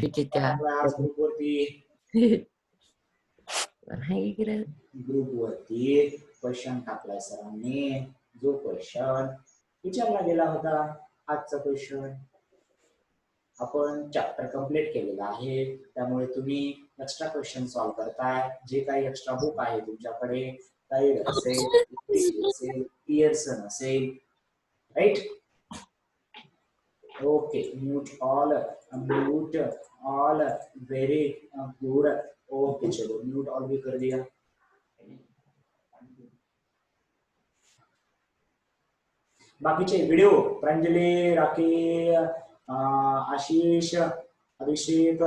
Class group वरती group वरती question टाकलाय सरांनी. जो क्वेश्चन विचारला गेला होता आजचा क्वेश्चन आपण चॅप्टर कंप्लीट केलेला आहे. त्यामुळे तुम्ही एक्स्ट्रा क्वेश्चन सॉल्व्ह करताय. जे काही एक्स्ट्रा बुक आहे तुमच्याकडे, काही असेल, असेल, पियर्सन असेल, right. Okay, mute all, very good. Okay चलो म्यूट ऑल भी कर दिया. बाकीचे व्हिडिओ प्रांजली, राखी, आशिष, अभिषेक,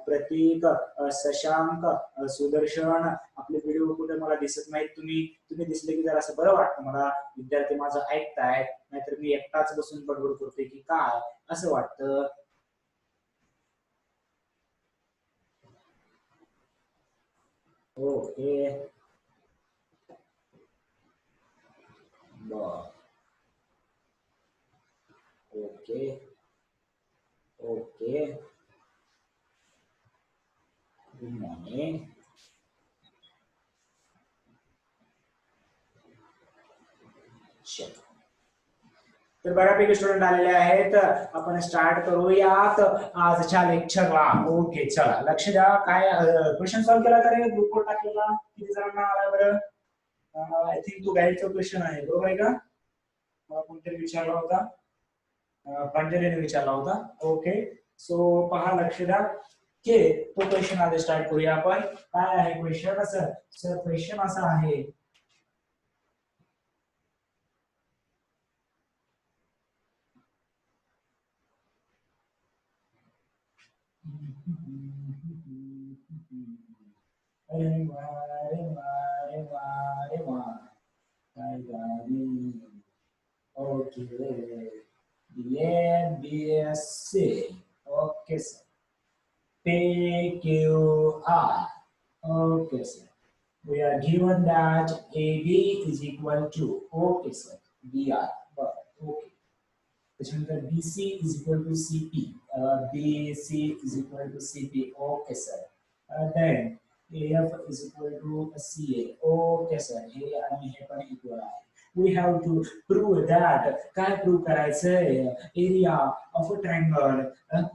प्रतीक, शशांक, सुदर्शन, आपले व्हिडिओ कुठे मला दिसत नाहीत. तुम्ही दिसले की जरा असं बरं वाटतं मला. विद्यार्थी माझं ऐकतायत, नाहीतर मी एकटाच बसून बडबड करतोय की काय असं वाटतं. ओके बर, ओके ओके, गुड मॉर्निंग. तर बऱ्यापैकी स्टुडंट आलेले आहेत. आपण स्टार्ट करूयात आजच्या लेक्चरला. ओके चला लक्ष द्या. काय क्वेश्चन सॉल्व्ह केला का रे ग्रुपवर टाकलेला? किती जणांना आला बरं? आय थिंक तो गाईडचा क्वेश्चन आहे, बरोबर आहे का? मला कोणतरी विचारला होता, प्रांजलीने विचारला होता. ओके सो पहा, लक्ष द्या की तो क्वेश्चन आधी स्टार्ट करूया आपण. काय आहे क्वेश्चन? सर क्वेश्चन असा आहे, अरे वा काय गाणी. Okay BSC. Okay sir. PQR. Okay sir. We are given that AB is equal to, okay sir, BR. Okay. त्याच्यानंतर BC is equal to CP. BC is equal to CP. Okay sir. Then AF is equal to CA. Okay sir. हे आणि हे पण equal आहे. We have to prove that. काय prove करायचंय? Area of a triangle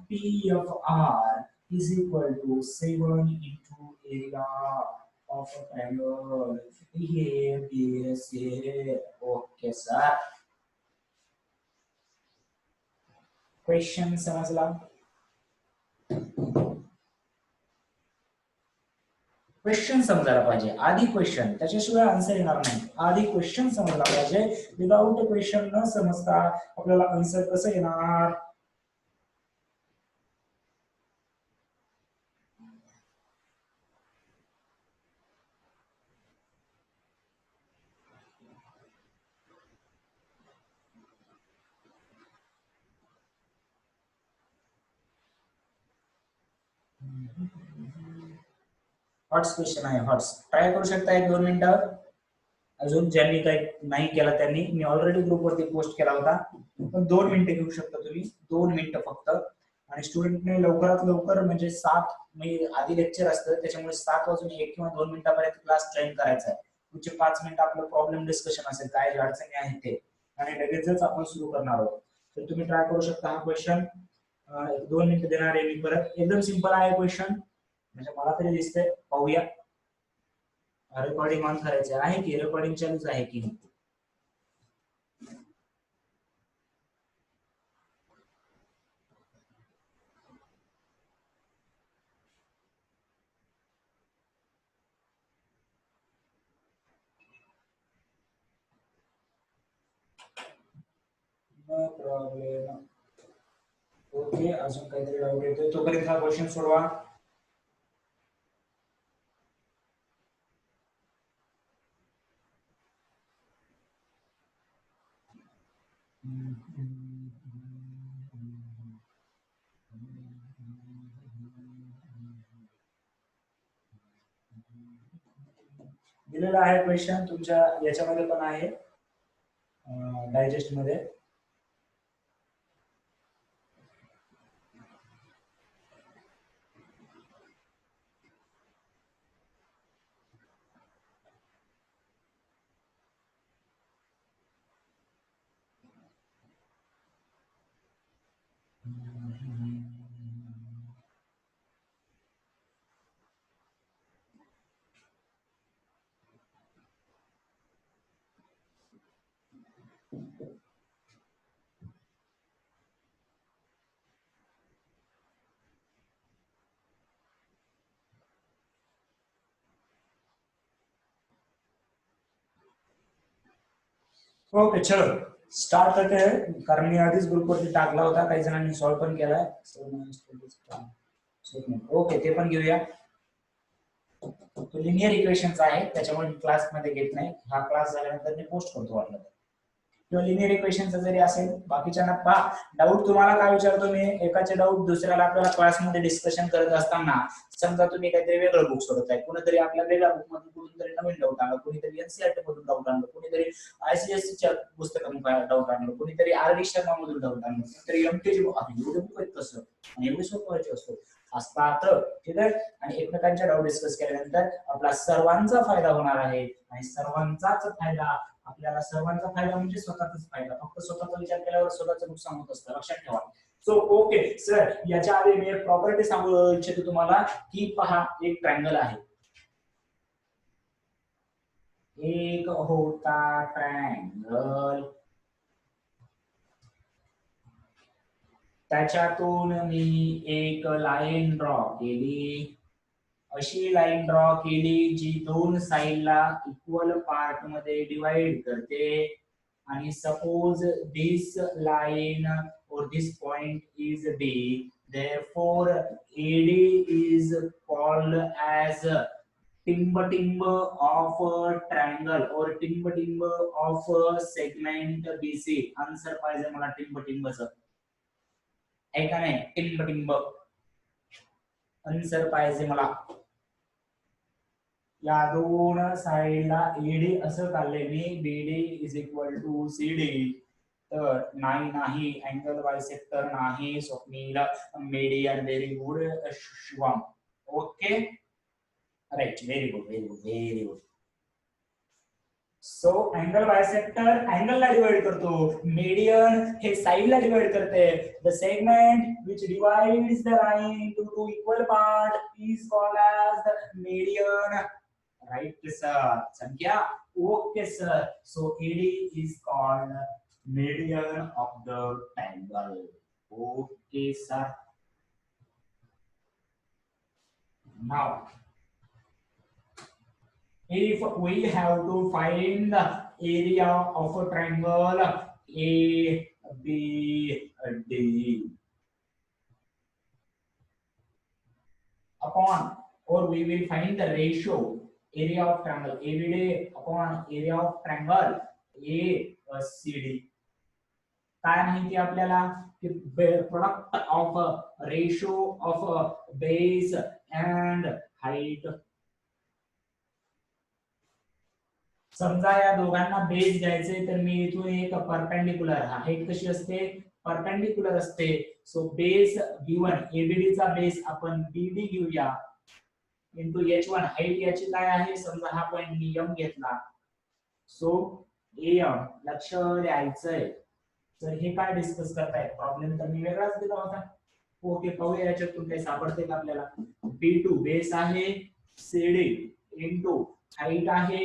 PFR is equal to 7 into area of a triangle ABCD. Okay sir. Question समजला? Question समजायला पाहिजे आधी. क्वेश्चन त्याच्याशिवाय आन्सर येणार नाही. आधी क्वेश्चन समजला पाहिजे. विदाउट क्वेश्चन न समजता आपल्याला आन्सर कसं येणार? हॉट्स क्वेश्चन आहे. हॉट्स ट्राय करू शकता 1-2 मिनिटं. अजून ज्यांनी काही नाही केला त्यांनी, मी ऑलरेडी ग्रुपवरती पोस्ट केला होता, पण 2 मिनिटं घेऊ शकता तुम्ही. 2 मिनिटं फक्त. आणि स्टुडंटने लवकरात लवकर, म्हणजे 7 म्हणजे आधी लेक्चर असतं, त्याच्यामुळे 7 वाजून 1 किंवा 2 मिनिटापर्यंत क्लास जॉईन करायचा आहे. पुढचे 5 मिनिटं आपलं प्रॉब्लेम डिस्कशन असेल, काय अडचणी आहेत ते, आणि लगेचच आपण सुरू करणार आहोत. तर तुम्ही ट्राय करू शकता हा क्वेश्चन. 2 मिनिटं देणार आहे मी परत. एकदम सिंपल आहे क्वेश्चन, म्हणजे मला तरी दिसतंय. पाहूया. रेकॉर्डिंग ऑन करायचे आहे की रेकॉर्डिंग चालूच आहे की? No problem. ओके, अजून काहीतरी डाऊट येतोय तोपर्यंत हा क्वेश्चन सोडवा. दिलेला आहे क्वेश्चन तुमच्या याच्यामध्ये पण आहे, डायजेस्ट मध्ये. ओके चलो स्टार्ट करते हैं, कारण मी आधीच ग्रुपवरती टाकला होता, काही जणांनी सॉल्व्ह पण केलाय. ओके ते पण घेऊया. तो लिनियर इक्वेशनचा आहे, त्याच्यामुळे क्लासमध्ये घेत नाही. हा क्लास झाल्यानंतर मी पोस्ट करतो वाटलं किंवा लिनियर इक्वेशनचा जरी असेल. बाकीच्यांना पहा डाऊट तुम्हाला काय विचारतो मी, एकाचे डाऊट दुसऱ्याला आपल्याला क्लासमध्ये डिस्कशन करत असताना समजा तुम्ही काहीतरी वेगळं बुक सोडत आहे, कुणीतरी आपल्या वेगळ्या बुक मधून कुठून नवीन डाऊट आणलं, कुणीतरी एनसीईआरटी मधून डाऊट आणलं, कुणीतरी आयसीएससीच्या पुस्तकातून डाऊट आणलं, कुणीतरी आर डी शर्मा मधून डाऊट आणलं, कुणीतरी एमकेजी बुक. एवढे बुक आहेत कसं आणि एवढे सोपवायचे असतो असतात, ठीक आहे. आणि एकमेकांच्या डाऊट डिस्कस केल्यानंतर आपला सर्वांचा फायदा होणार आहे आणि सर्वांचाच फायदा, आपल्याला सर्वांचा फायदा म्हणजे स्वतःचाच फायदा. फक्त स्वतःचा विचार केल्यावर स्वतःचं नुकसान होत असतं, लक्षात ठेवा. सो ओके सर, याच्या आधी मी एक प्रॉपर्टी सांगू इच्छितो तुम्हाला की पहा, एक ट्रायंगल आहे, एक होता ट्रायंगल, त्याच्यातून मी एक लाईन ड्रॉ केली, अशी लाईन ड्रॉ केली जी दोन साइडला इक्वल पार्ट मध्ये डिवाइड करते. आणि suppose this line or this point is B, therefore AD is called as timber of a triangle or timber of a segment BC. Answer पाहिजे मला टिंबचं, आहे का नाही? टिंब आन्सर पाहिजे मला. या दोन साइडला एडी असं काढले मी, BD is equal to CD. तर नाही अँगल बायसेक्टर नाही Swapnil, median. Very good Shivam. Okay right, very good. So angle bisector अँगलला डिवाइड करतो, मीडियन हे साइडला डिवाइड करते. The segment which divides the line into two equal part is called as the median. Right sir, संख्या. Okay sir, so AD is called median of the triangle. Okay sir. Now if we have to find the area of a triangle ABD upon, or we will find the ratio area of triangle ABD upon area of triangle ACD. काय माहिती आपल्याला की product of ratio of base and height. समजा या दोघांना base घ्यायचे, तर मी इथून एक परपेंडिक्युलर, हाईट कशी असते? परपेंडिक्युलर असते. सो बेस B1 ABD चा बेस आपण BD घेऊया इंटू H1, हाईट याची काय आहे? समजा हा पॉइंट मी M घेतला, सो AM. लक्ष द्यायचंय. तर हे काय डिस्कस करतायत? प्रॉब्लेम तर मी वेगळाच दिला होता. ओके पाहूया याच्यातून काही सापडते का आपल्याला. B2 बेस आहे CD इंटू हाईट आहे.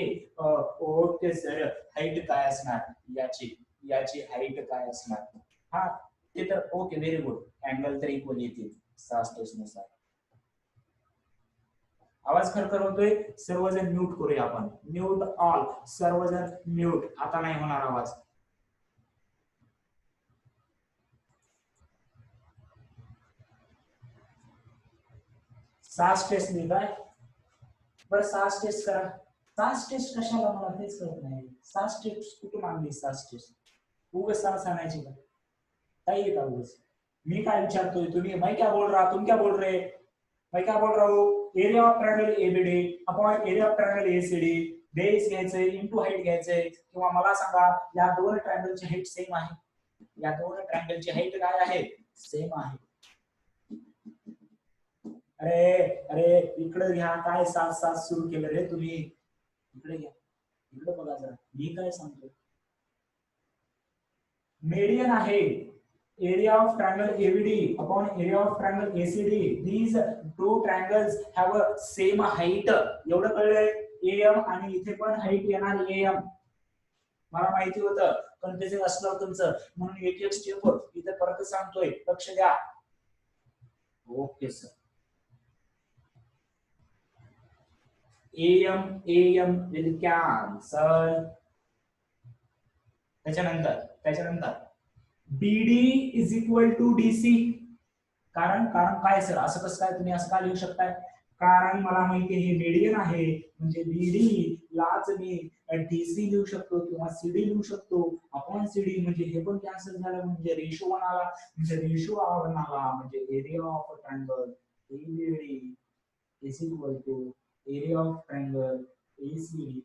ओके सर, हाईट काय असणार याची हाईट काय असणार? हा ते तर ओके, व्हेरी गुड. अँगल तर इक्वल येतील 6 नुसार. आवाज खरखर होतोय, सर्वजण म्यूट करूया आपण. म्यूट ऑल, सर्वजण म्यूट. आता नाही होणार आवाज. सास टेस्ट मी काय बरं, सास टेस्ट करा. सास टेस्ट कशाला, मला तेच कळत नाही. सास टेस्ट कुठून आणली? सास टेस्ट उगाच सास आणायची का? काय येत उगाच? मी काय विचारतोय, तुम्ही मैं क्या बोल रहा, तुम क्या बोल रहे? मैं क्या बोल रहा हूँ, area of triangle ABD upon area of triangle ACD. Base घ्यायचंय इंटू हाईट घ्यायचंय. किंवा मला सांगा, या दोन ट्रायंगलची हाईट सेम आहे? या दोन ट्रायंगलची हाईट काय आहे? सेम आहे. अरे अरे इकडे घ्या, काय सास सास सुरू केलं रे तुम्ही? इकडे घ्या, इकडे बघा जरा, मी काय सांगतो. मीडियन आहे area of triangle ABD upon area of triangle ACD. These two triangles have a same height. एवढं कळलंय. AM आणि इथे पण हाईट येणार AM. मला माहिती होतं कन्फ्युजन असलं तुमचं, म्हणून एक एक स्टेप इथे परत सांगतोय, लक्ष द्या. Okay sir. AM will cancel. त्याच्यानंतर BD is equal to DC. कारण काय सर, असं कसं काय तुम्ही असं का लिहू शकताय? कारण मला माहिती हे मीडियन आहे, म्हणजे BD लाच मी DC लिहू शकतो किंवा CD लिहू शकतो. अपॉन CD म्हणजे हे पण कॅन्सल झालं, म्हणजे रेशो 1 आला, म्हणजे रेशो 1 आला, म्हणजे area of triangle ABD is equal to area of triangle ACD.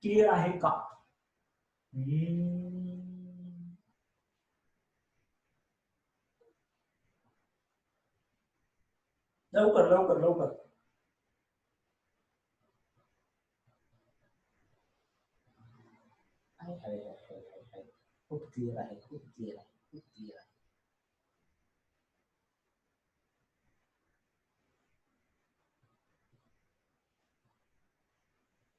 Clear आहे का? लवकर. खूप क्लिअर आहे.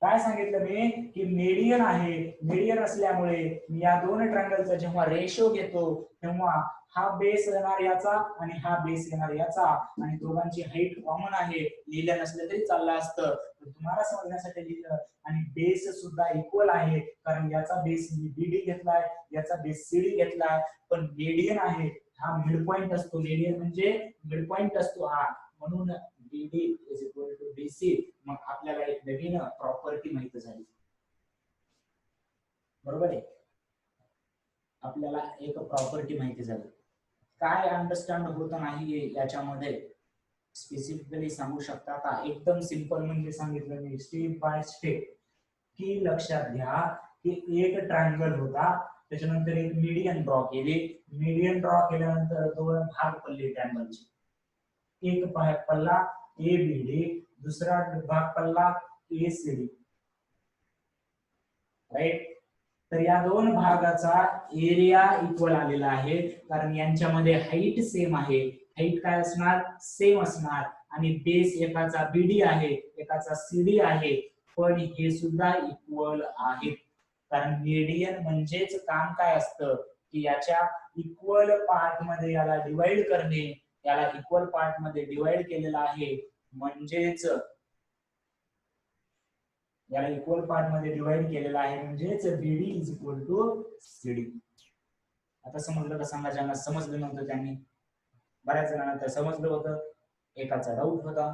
काय सांगितलं मी की मीडियन आहे, मीडियन असल्यामुळे मी या दोन ट्रायंगलचा जेव्हा रेशो घेतो तेव्हा हा बेस येणार याचा आणि हा बेस येणार याचा, आणि दोघांची हाईट कॉमन आहे, लिहिलं नसलं तरी चाललं असतं, तुम्हाला समजण्यासाठी लिहिलं. आणि बेस सुद्धा इक्वल आहे, कारण याचा बेस मी BD घेतलाय, याचा बेस CD घेतलाय, पण मीडियन आहे, हा मिड पॉइंट असतो, मीडियन म्हणजे मिड पॉइंट असतो हा, म्हणून BD is equal to DC. मग आपल्याला एक नवीन प्रॉपर्टी माहिती झाली, बरोबर आहे. आपल्याला एक प्रॉपर्टी माहिती झाली. काय अंडरस्टँड होत नाही याच्यामध्ये स्पेसिफिकली सांगू शकता का? एकदम सिंपल म्हणजे सांगितलं मी स्टेप बाय स्टेप, की लक्षात घ्या की एक ट्रायंगल होता, त्याच्यानंतर एक मीडियन ड्रॉ केली, मीडियन ड्रॉ केल्यानंतर दोन भाग पडले ट्रायंगलचे, एक पल्ला ABD, दुसरा भाग पल्ला ACD, राईट. तर या दोन भागाचा एरिया इक्वल आलेला आहे, कारण यांच्यामध्ये हाईट सेम आहे. हाईट काय असणार? सेम असणार. आणि बेस एकाचा BD आहे, एकाचा CD आहे, पण हे सुद्धा इक्वल आहेत, कारण मीडियन म्हणजेच काम काय असतं की याच्या इक्वल पार्ट मध्ये याला डिवाइड करणे, याला इक्वल पार्ट मध्ये डिवाइड केलेला आहे, म्हणजेच याला इक्वल पार्ट मध्ये डिवाइड केलेला आहे, म्हणजेच BD is equal to CD. आता समजलं का? सांगा, ज्यांना समजलं नव्हतं त्यांनी. बऱ्याच जणांना तर समजलं होतं, एकाचा डाऊट होता,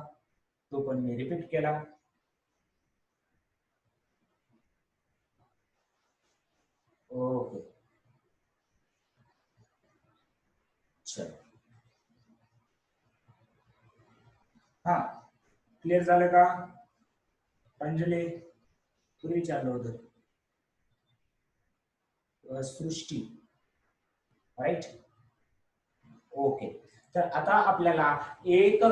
तो पण मी रिपीट केला. ओके, चल. हा, क्लिअर झालं का? अंजली, तुला विचारलं होतं. सृष्टी, राईट. ओके. तर आता आपल्याला एक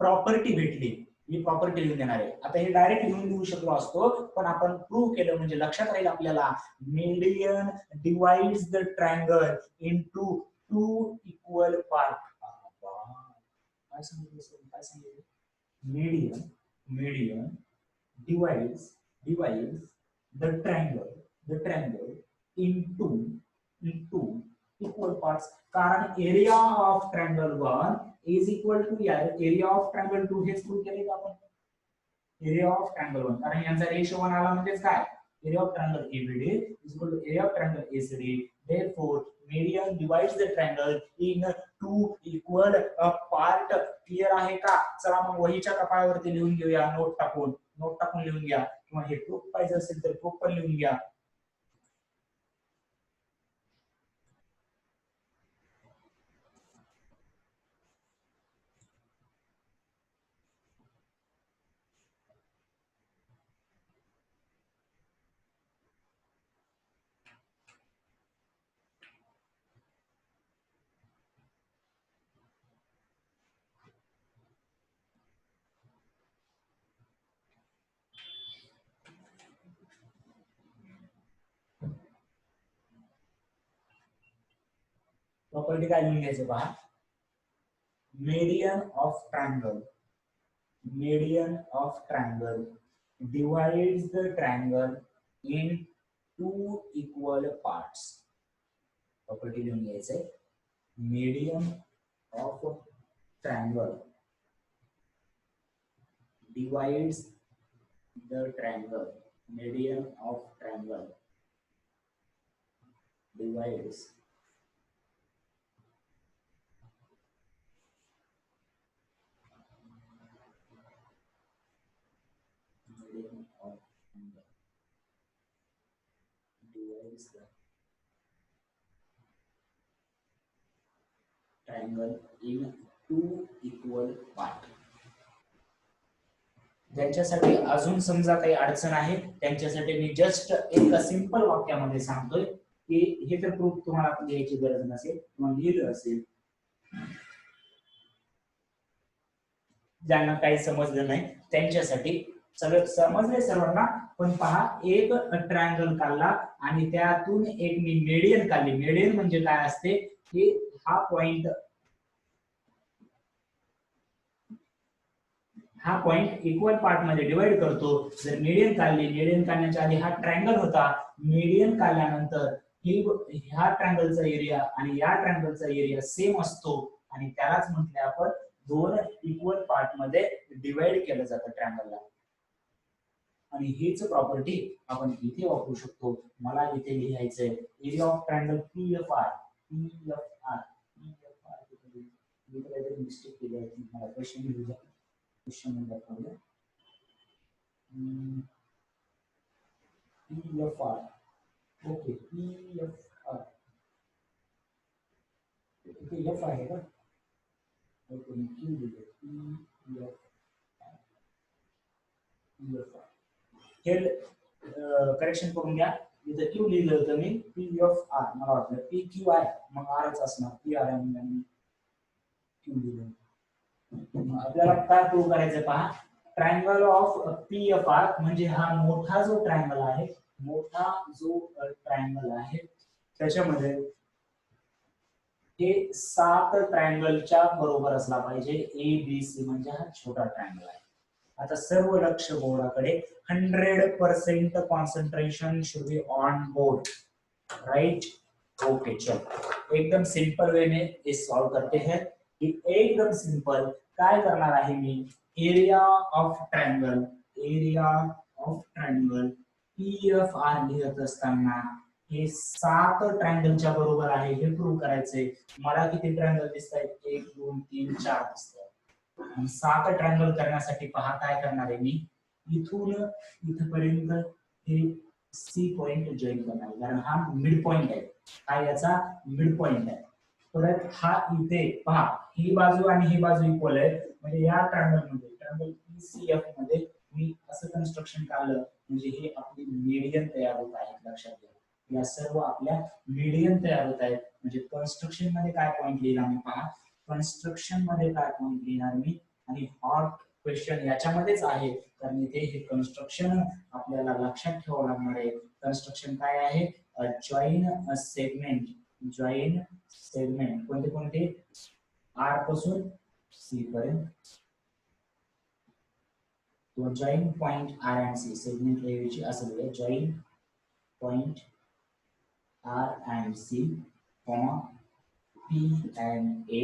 प्रॉपर्टी भेटली, मी प्रॉपर्टी लिहून देणार आहे. आता हे डायरेक्ट लिहून देऊ शकलो असतो, पण आपण प्रूव्ह केलं म्हणजे लक्षात राहील आपल्याला. Median divides the triangle into two equal part. काय सांगितलं? मीडियन divides the triangle into equal parts. कारण area of triangle 1 is equal to area of triangle 2. हेच प्रूव्ह केले आपण. एरिया ऑफ ट्रायंगल 1, कारण यांचा रेशो 1 आला, म्हणजेच काय? Area of triangle ABD is equal to area of triangle ACD. Therefore, median divides the triangle in two equal part. Clear आहे का? चला मग वहीच्या कपाळावरती लिहून घेऊया, नोट टाकून लिहून घ्या, किंवा हे प्रूफ पाहिजे असेल तर प्रूफ पण लिहून घ्या. प्रॉपर्टी काय लिहून घ्यायचं पहा, median of triangle, median of triangle divides the triangle in two equal parts. Property लिहून घ्यायचंय, median of triangle divides the triangle, median of triangle divides median of triangle divides the triangle in two equal part. ज्यांच्यासाठी अजून समजा काही अडचण आहे त्यांच्यासाठी मी just एक सिंपल वाक्यामध्ये सांगतोय की हे तर प्रूफ तुम्हाला द्यायची गरज नसेल, तुम्हाला लिहिलं असेल. ज्यांना काही समजलं नाही त्यांच्यासाठी, सगळं समजले सर्वांना, पण पहा एक ट्रायंगल काढला आणि त्यातून एक मी मेडियन काढली. मेडियन म्हणजे काय असते की हा पॉइंट इक्वल पार्ट मध्ये डिवाइड करतो. जर मीडियन काढली, मीडियन काढण्याच्या आधी हा ट्रायंगल होता, मीडियन काढल्यानंतर ह्या ट्रायंगलचा एरिया आणि या ट्रायंगलचा एरिया सेम असतो आणि त्यालाच म्हटले आपण दोन इक्वल पार्ट मध्ये डिवाइड केलं जातं ट्रायंगलला. आणि हीच प्रॉपर्टी आपण इथे वापरू शकतो. मला इथे लिहायचंय area of triangle PFR, PFR, PFR. मी काहीतरी मिस्टेक केली आहे, मला क्वेश्चन लिहू द्या. क्वेश्चन नंबर पाहूया. PFR, ओके, PFR इथे F आहे का? ओके, मी Q लिहितो, PFR. हे करेक्शन करून घ्या, इथे Q लिहिलं होतं मी, PFR, मला वाटलं PQI, मग Rच असणार, PR म्हणून Q लिहिलं. आपल्याला काय प्रूव्ह करायचं पहा, ट्रायंगल ऑफ PFR म्हणजे हा मोठा जो ट्रायंगल आहे, मोठा जो ट्रायंगल आहे त्याच्यामध्ये हे 7 ट्रायंगलच्या बरोबर असला पाहिजे. ABC म्हणजे हा छोटा ट्रायंगल आहे. आता सर्व लक्ष बोर्डाकडे, 100% concentration should be on board, right? Okay, चलो एकदम सिंपल वे में ये सॉल्व करते हैं. एकदम सिंपल काय करणार आहे मी, एरिया ऑफ ट्रायंगल PFR लिहत असताना हे 7 ट्रायंगलच्या बरोबर आहे हे प्रूव्ह करायचंय. मला किती ट्रायंगल दिसत आहेत? 1 2 3 4 दिसत आहेत. आणि 7 ट्रायंगल करण्यासाठी पहा काय करणार आहे मी, इथून इथपर्यंत हे C पॉइंट जॉईन करणार आहे, कारण हा मिड पॉइंट आहे, हा याचा मिड पॉइंट आहे. परत हा इथे पहा, ही बाजू आणि ही बाजू इक्वल आहे, म्हणजे या ट्रायंगल मध्ये, ट्रायंगल PCF मध्ये मी असं कन्स्ट्रक्शन काढलं म्हणजे हे आपली मीडियन तयार होत आहे. लक्षात घ्या, या सर्व आपल्या मीडियन तयार होत आहेत. म्हणजे कन्स्ट्रक्शन मध्ये काय पॉइंट लिहिला मी पहा, कन्स्ट्रक्शन मध्ये काय पॉइंट लिहिणार मी, आणि हॉट क्वेश्चन याच्यामध्येच आहे, कारण इथे हे कन्स्ट्रक्शन आपल्याला लक्षात ठेवावं लागणार आहे. कन्स्ट्रक्शन काय आहे, जॉईन सेगमेंट, जॉईन सेगमेंट कोणते कोणते, R पासून C पर्यंत. तो join point R and C, segment ऐवजी असं लिहूया, join point R and C, P and A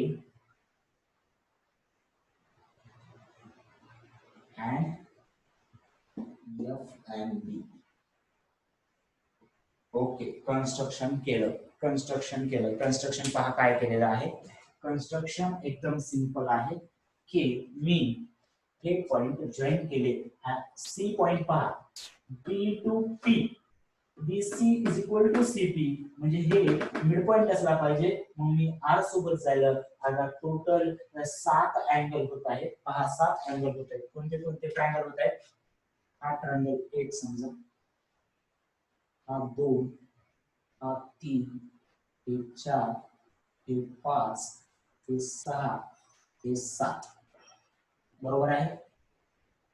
and F and B. Okay, construction केलं. कन्स्ट्रक्शन पहा काय केलेलं आहे. कन्स्ट्रक्शन एकदम सिंपल आहे की मी हे पॉइंट जॉईन केले. C पॉइंट पहा, B to P, BC is equal to CP, म्हणजे हे मिड पॉइंट असला पाहिजे. मग मी R सोबत जायला, आता टोटल 7 अँगल होत आहे. पहा 7 अँगल होत आहेत. कोणते कोणते ट्रायंगल होत आहेत, हा ट्रायंगल 1 समजा, हा 2, हा 3, हे 4, हे 5, हे 6, हे 7, बरोबर आहे.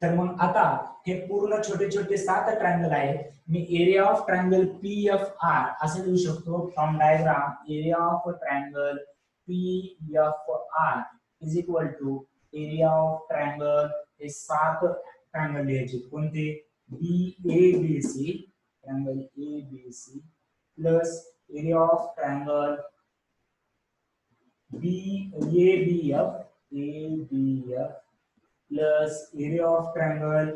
तर मग आता हे पूर्ण छोटे छोटे 7 ट्रायंगल आहेत. मी area of triangle P F R असं लिहू शकतो. From diagram area of triangle P F R is equal to area of triangle, हे 7 ट्रायंगल लिहायचे कोणते, B A B C, triangle A B C plus area of triangle B A B F plus area of triangle,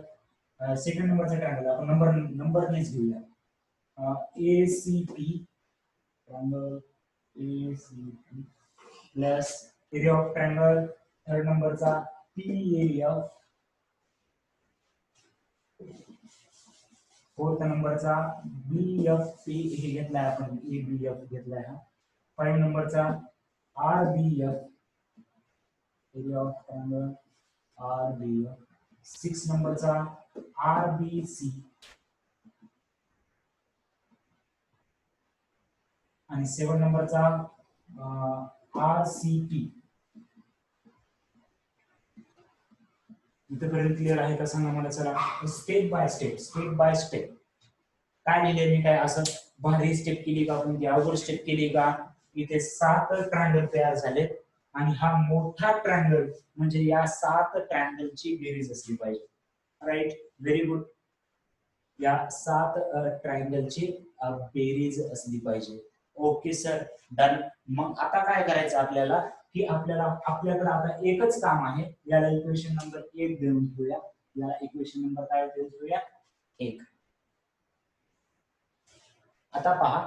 second नंबरचा triangle आपण नंबरनेच घेऊया, A C P, triangle A C P plus area of triangle third नंबरचा P area, fourth नंबरचा बी F P हे घेतलाय आपण, ए B F घेतलाय हा. 5 नंबरचा R B F, area of triangle R B F. 6 नंबरचा आर बी सी आणि 7 नंबरचा आर सी पी. इथपर्यंत क्लिअर आहे का सांगा मला. चला स्टेप बाय स्टेप काय लिहिले मी, काय असं भारी स्टेप केली का आपण, अवघड स्टेप केली का. इथे 7 ट्रायंगल तयार झालेत आणि हा मोठा ट्रायंगल म्हणजे या 7 ट्रायंगलची बेरीज असली पाहिजे. Right, very good. या 7 ट्रायंगलची बेरीज असली पाहिजे. Okay sir, done. मग आता काय करायचं आपल्याला, की आपल्याकडे आता एकच काम आहे. याला इक्वेशन नंबर 1 देऊन ठेवूया. याला इक्वेशन नंबर काय देऊन ठेवूया, 1. आता पहा,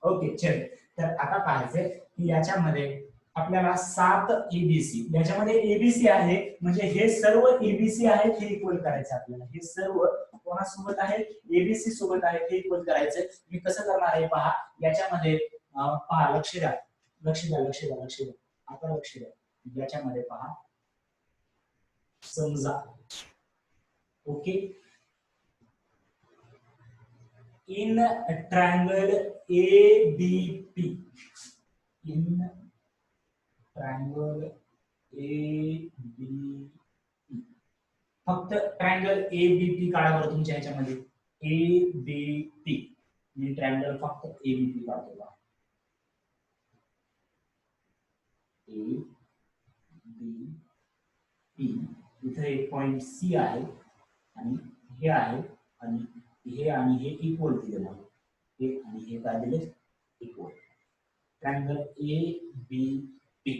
ओके चल. तर आता पाहायचंय की याच्यामध्ये आपल्याला 7 एबीसी, याच्यामध्ये एबीसी आहे म्हणजे हे सर्व एबीसी आहेत हे इक्वल करायचं आपल्याला. हे सर्व कोणासोबत आहे, एबीसी सोबत आहे, हे इक्वल करायचंय. मी कसं करणार आहे पहा, याच्यामध्ये पहा, लक्ष द्या. आता लक्ष द्या. याच्यामध्ये पहा, समजा okay, in triangle ABP, in triangle ABP, फक्त ट्रायंगल एबीपी काढा बरं तुमच्या ह्याच्यामध्ये. एबीपी मी ट्रायंगल फक्त एबीपी काढतो. एबीपी इथे एक पॉइंट सी आहे आणि हे आहे आणि हे इक्वल दिलेलं आहे. हे आणि हे काय दिले, equal. Triangle ABP.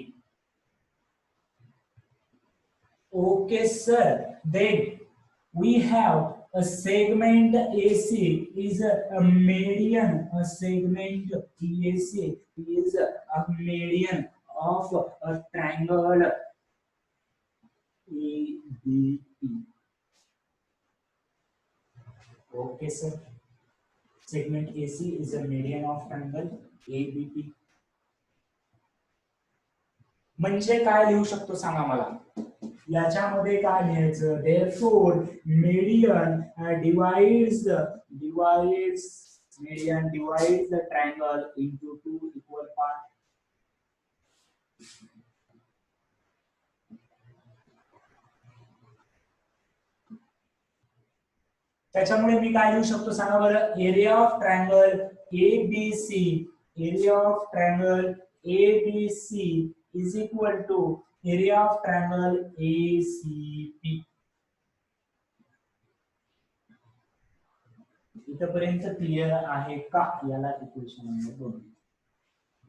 Okay, sir. Then we have a segment AC is a median. A segment AC is a median of a triangle ABP. Okay, sir. Segment AC is a median of triangle ABP. म्हणजे काय लिहू शकतो सांगा मला. याच्यामध्ये काय लिहायचं, therefore median divides the triangle into 2 equal parts. त्याच्यामुळे मी काय लिहू शकतो सांगा बरं, area of triangle A B C, area of triangle A B C is equal to area of triangle A C P. इथपर्यंत क्लिअर आहे का, याला इक्वेशन नंबर 2.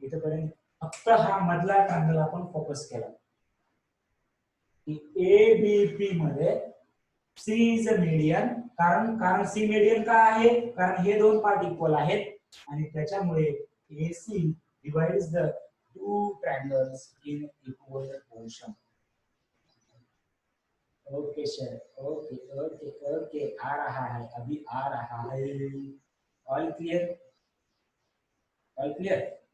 इथपर्यंत फक्त हा मधला ट्रायंगल आपण फोकस केला. एबीपी मध्ये सी इज अ मीडियन, कारण सी मीडियन का आहे, कारण हे 2 पार्ट इक्वल आहेत आणि त्याच्यामुळे AC divides the 2 triangles in equal portion. Okay sir, okay आ रहा है, अभी आ रहा है. ऑल क्लियर,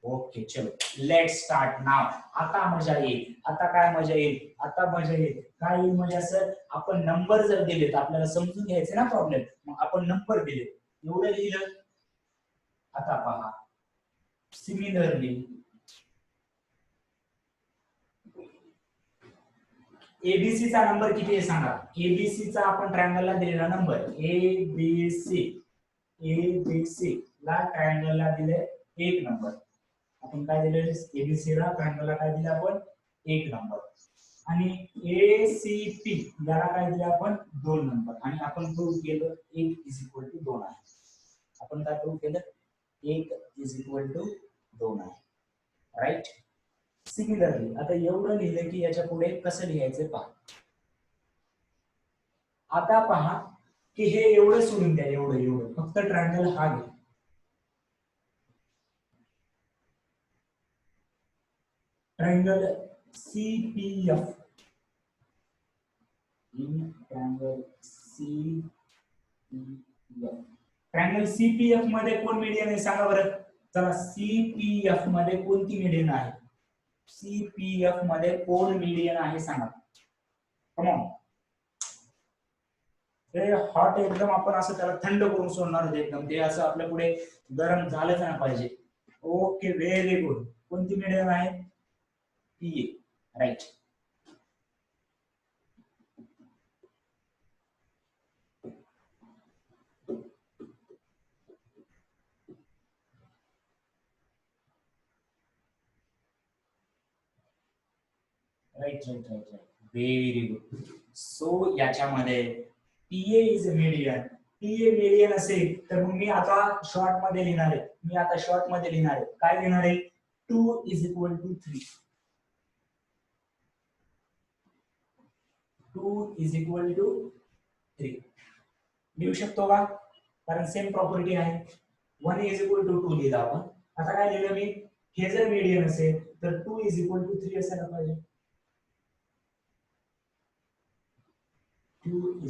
ओके चलो लेट स्टार्ट नाउ. आता मजा येईल. आता काय मजा येईल, काय येईल मजा सर, आपण नंबर जर दिले तर आपल्याला समजून घ्यायचे ना प्रॉब्लेम. मग आपण नंबर दिले, एवढं लिहिलं. आता पहा, सिमिलरली एबीसी चा नंबर किती आहे सांगा. एबीसी चा आपण ट्रायंगलला दिलेला नंबर एबीसी ला ट्रायंगलला दिले 1 नंबर. आपण काय दिले एबीसी ला ट्रायंगलला काय दिले आपण 1 नंबर. आणि एसीपी याला काय दिले आपण 2 नंबर. आणि आपण प्रूव्ह केलं 1 = 2 आहे. आपण काय प्रूव्ह केलं 1 = 2 आहे. राईट. सिमिलरली आता एवढं लिहिलं की याच्या पुढे कसं लिहायचं पहा. आता पहा की हे एवढं सोडून द्या, एवढं फक्त ट्रायंगल हा घ्या. Triangle CPF in triangle CPF. Triangle CPF मध्ये कोण मीडियन आहे सांगा बरं. चला सीपीएफ मध्ये कोणती मीडियन आहे. सीपीएफ मध्ये कोण मीडियन आहे सांगा. Come on. हे हॉट एकदम आपण असं त्याला थंड करून सोडणार होते एकदम. ते असं आपल्या पुढे गरम झालंच नाही पाहिजे. Okay very good. कोणती मीडियन आहे PA. Right. Right right right right. Very good. So याच्यामध्ये PA is median. PA median असेल तर मग मी आता शॉर्ट मध्ये लिहिणार आहे. काय लिहिणार आहे 2 = 3. 2 = 3 लिहू शकतो का. कारण सेम प्रॉपर्टी आहे. 1 = 2 लिहिला आपण. आता काय लिहिलं मी हे जर मीडियन असेल तर 2 = 3 असायला पाहिजे. 2 =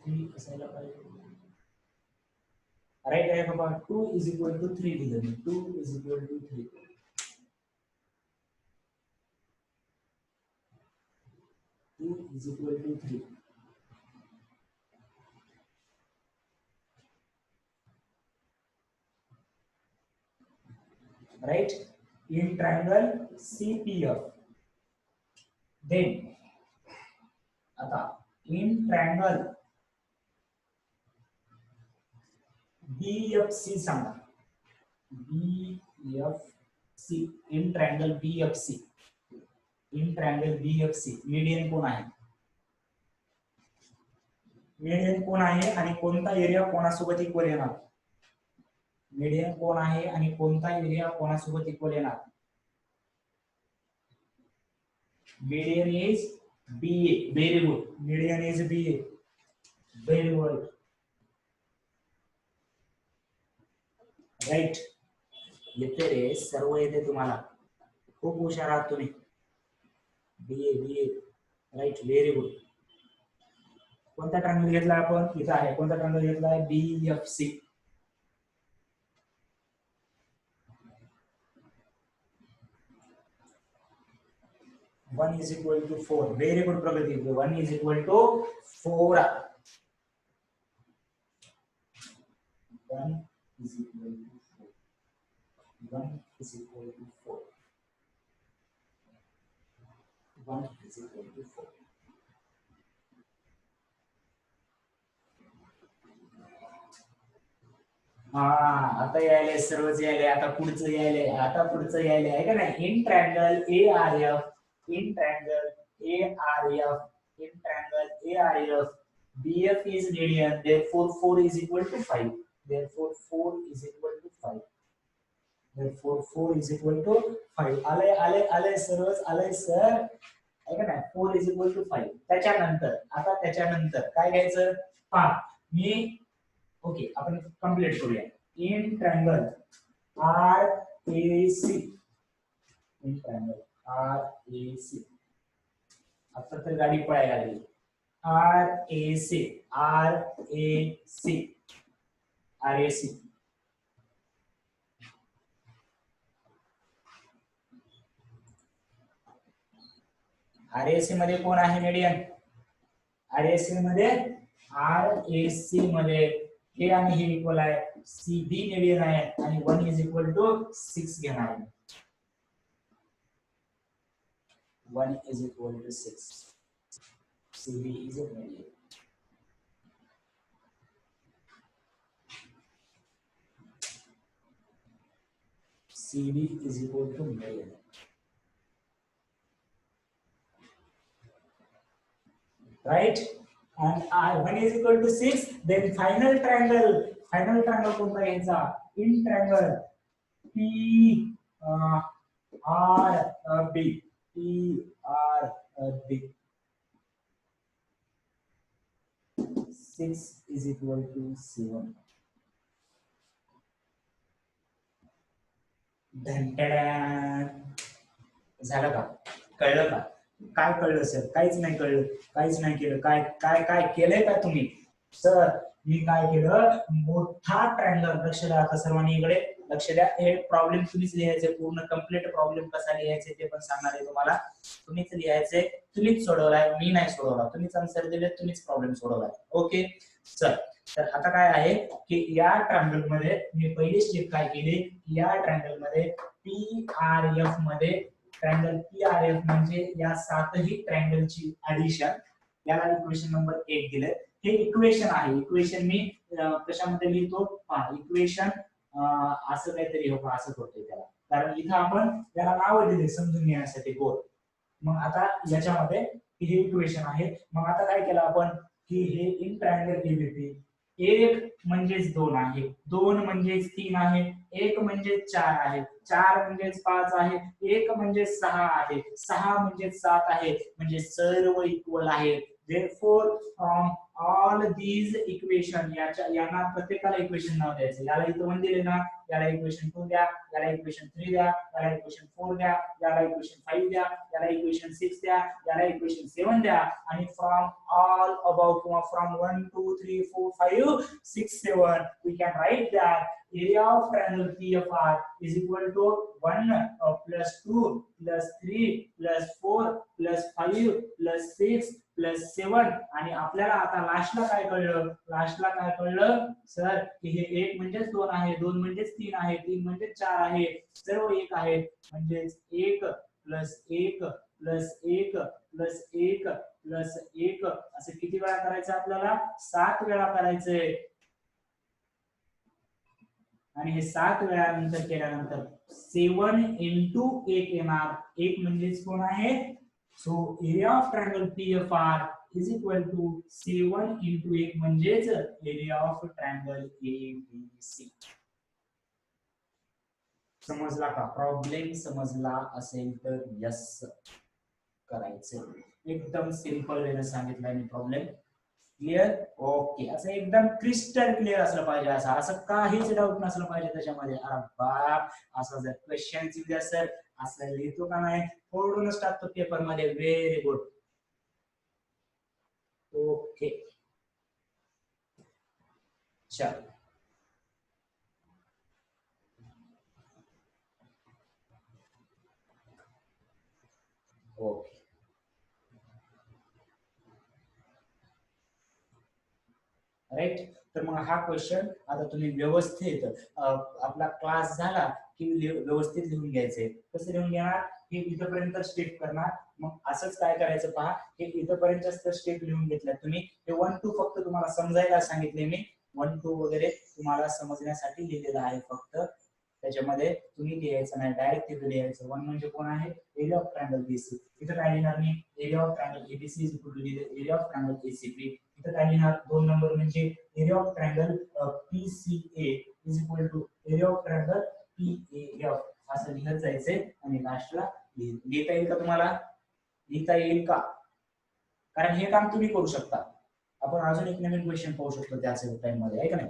3 असायला पाहिजे. राईट आहे बाबा. 2 = 3 लिहिलं मी. 2 = 3. right in triangle CPF. Then आता in triangle BFC सांगा. BFC in triangle BFC. in triangle BFC median कोण आहे. मीडियन कोण आहे आणि कोणता एरिया कोणासोबत इक्वल येणार. मीडियन कोण आहे आणि कोणता एरिया कोणासोबत इक्वल येणार. Median is BA. Very good. Median is BA. Very good. Right. येते रे सर्व येते तुम्हाला. खूप हुशार आहात तुम्ही. BA. राईट. Very good. कोणता ट्रायंगल घेतला आपण इथं आहे. कोणता ट्रायंगल घेतला आहे BFC. One is equal to 4. Very good Pragati. 1 is equal to 4. 1 is equal to 4. 1 is equal to 4. 1 is equal to 4. आता यायले सर्वच यायले. आता पुढचं यायले. आहे का नाही. In triangle ARF. In triangle ARF, BF is median, therefore 4 is equal to 5. Therefore 4 is equal to 5. आले सर्वच आले सर. आहे का नाही. 4 is equal to 5. त्याच्यानंतर काय घ्यायचं पहा. मी ओके आपण कंप्लीट करूया. In triangle RAC. In triangle RAC. आता तर गाडी पळायला लागली. RAC. RAC मध्ये कोण आहे मीडियन. RAC मध्ये हे आणि हे इक्वल आहे. CB मीडियन आहे आणि 1 is equal to 6 घेणार आहे. 1 is equal to 6. CD is a median. CD is equal to median. Right? And I1 is equal to 6. Then final triangle. Final triangle कोणता घ्यायचा? In triangle P R B. P R B. 6 is equal to 7. झालं का? कळलं का? काय कळलं sir? काहीच नाही कळलं, काहीच नाही केलं. काय काय काय केलंय का तुम्ही? सर मी काय केलं, मोठा ट्रायंगल. लक्ष द्या आता सर्वांनी, इकडे लक्ष द्या. हे प्रॉब्लेम तुम्हीच लिहायचे, पूर्ण कम्प्लीट प्रॉब्लेम कसा लिहायचे ते पण सांगणार आहे तुम्हाला. तुम्हीच लिहायचे, तुम्हीच सोडवलाय, मी नाही सोडवला. तुम्हीच आन्सर दिले, तुम्हीच प्रॉब्लेम सोडवलाय. Okay sir. तर आता काय आहे की या ट्रायंगल मध्ये मी पहिली स्टेप काय केली, या ट्रायंगल मध्ये PRF मध्ये ट्रायंगल PRF म्हणजे या सातही ट्रायंगलची ऍडिशन, याला इक्वेशन नंबर 1 दिले. हे इक्वेशन आहे. इक्वेशन मी कशामध्ये लिहितो पहा. इक्वेशन असं काहीतरी हो, असं करतोय त्याला, कारण इथं आपण त्याला नाव दिले समजून घेण्यासाठी गोल. मग आता याच्यामध्ये हे इक्वेशन आहे. मग आता काय केलं आपण की हे इन ट्रायंगल एबीपी, 1 म्हणजेच 2 आहे, 2 म्हणजेच 3 आहे, 1 म्हणजेच 4 आहे, 4 म्हणजेच 5 आहे, 1 म्हणजेच 6 आहे, 6 म्हणजेच 7 आहे, म्हणजे सर्व इक्वल आहेत. Therefore from all these equation, यांना प्रत्येकाला इक्वेशन नाव द्यायचं. याला इथं 1 दिले ना, याला इक्वेशन 2 द्या, याला इक्वेशन 3 द्या, याला इक्वेशन 4 द्या, याला इक्वेशन 5 द्या, याला इक्वेशन 6 द्या, याला इक्वेशन 7 द्या. आणि फ्रॉम ऑल अबाउट किंवा from 1 2 3 4 5 6 7 we can write that area of triangle PFR is equal to 1 plus 2 plus 3 plus 4 plus 5 plus 6 plus 7. आणि आपल्याला आता लास्टला काय कळलं, लास्टला काय कळलं सर की हे 1 म्हणजेच 2 आहे, 2 म्हणजेच 3 आहे, 3 म्हणजेच 4 आहे, सर्व 1 आहे. म्हणजे 1 प्लस 1 प्लस 1 प्लस 1 प्लस 1 असं किती वेळा करायचं आपल्याला? 7 वेळा करायचंय. आणि हे 7 वेळा नंतर केल्यानंतर 7 into 1 येणार. 1 म्हणजेच कोण आहे? So area of triangle PFR is equal to 7 into 1 म्हणजेच एरिया ऑफ ट्रायंगल ABC. समजला का? प्रॉब्लेम समजला असेल तर यस करायचं. एकदम सिंपल वेने सांगितलंय मी प्रॉब्लेम. क्लिअर? ओके. असं एकदम क्रिस्टल क्लिअर असलं पाहिजे. असं काहीच डाऊट नसलं पाहिजे त्याच्यामध्ये. अरे बाप, असं जर क्वेश्चन दिले सर असं लिहितो का नाही, फोडूनच टाकतो पेपर मध्ये. Very good. ओके चल. Okay right. तर मग हा क्वेश्चन आता तुम्ही व्यवस्थित आपला क्लास झाला की व्यवस्थित लिहून घ्यायचे. कसं लिहून घेणार? हे इथपर्यंत स्टेप करणार. मग असंच काय करायचं पहा, हे इथपर्यंत स्टेप लिहून घेतल्या तुम्ही. हे 1 2 फक्त तुम्हाला समजायला सांगितले मी. 1 2 वगैरे तुम्हाला समजण्यासाठी लिहिलेलं आहे फक्त. त्याच्यामध्ये तुम्ही लिहायचं नाही, डायरेक्ट तिथे लिहायचं. 1 म्हणजे कोण आहे? Area of triangle BC. इथं काय लिहिणार मी? Area of triangle ABC is equal to area of triangle ACP. इथं काय लिहिणार? 2 नंबर म्हणजे area of triangle PCA is equal to area of triangle PAF. असं लिहत जायचंय. आणि लास्टला लिहिता येईल का तुम्हाला? लिहिता येईल का? कारण हे काम तुम्ही करू शकता. आपण अजून एक नवीन क्वेश्चन पाहू शकतो त्याच टाइम मध्ये, आहे का नाही?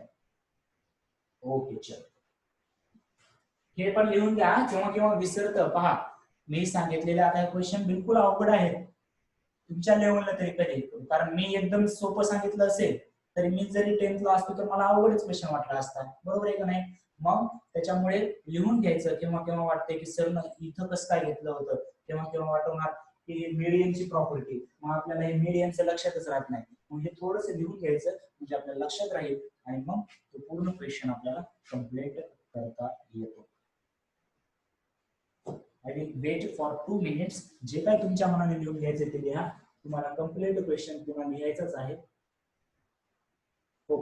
ओके चल. हे पण लिहून घ्या, किंवा किंवा विसरतं. पहा मी सांगितलेले आता क्वेश्चन बिलकुल अवघड आहेत तुमच्या लेवलला तरी कधी. कारण मी एकदम सोपं सांगितलं असेल तरी मी जरी 10th ला असतो तर मला अवघडच क्वेश्चन वाटला असता. बरोबर आहे का नाही? मग त्याच्यामुळे लिहून घ्यायचं. केव्हा केव्हा वाटते की सर इथं कसं काय घेतलं होतं, केव्हा केव्हा वाटवणार की मीडियनची प्रॉपर्टी, मग आपल्याला हे मीडियनचं लक्षातच राहत नाही. मग हे थोडंसं लिहून घ्यायचं म्हणजे आपल्याला लक्षात राहील आणि मग तो पूर्ण क्वेश्चन आपल्याला कम्प्लीट करता येतो. I will wait for 2 minutes. जे काय तुमच्या मनाने लिहून घ्यायचे ते लिहा. तुम्हाला कंप्लीट क्वेश्चन पुन्हा लिहायचाच आहे. हो,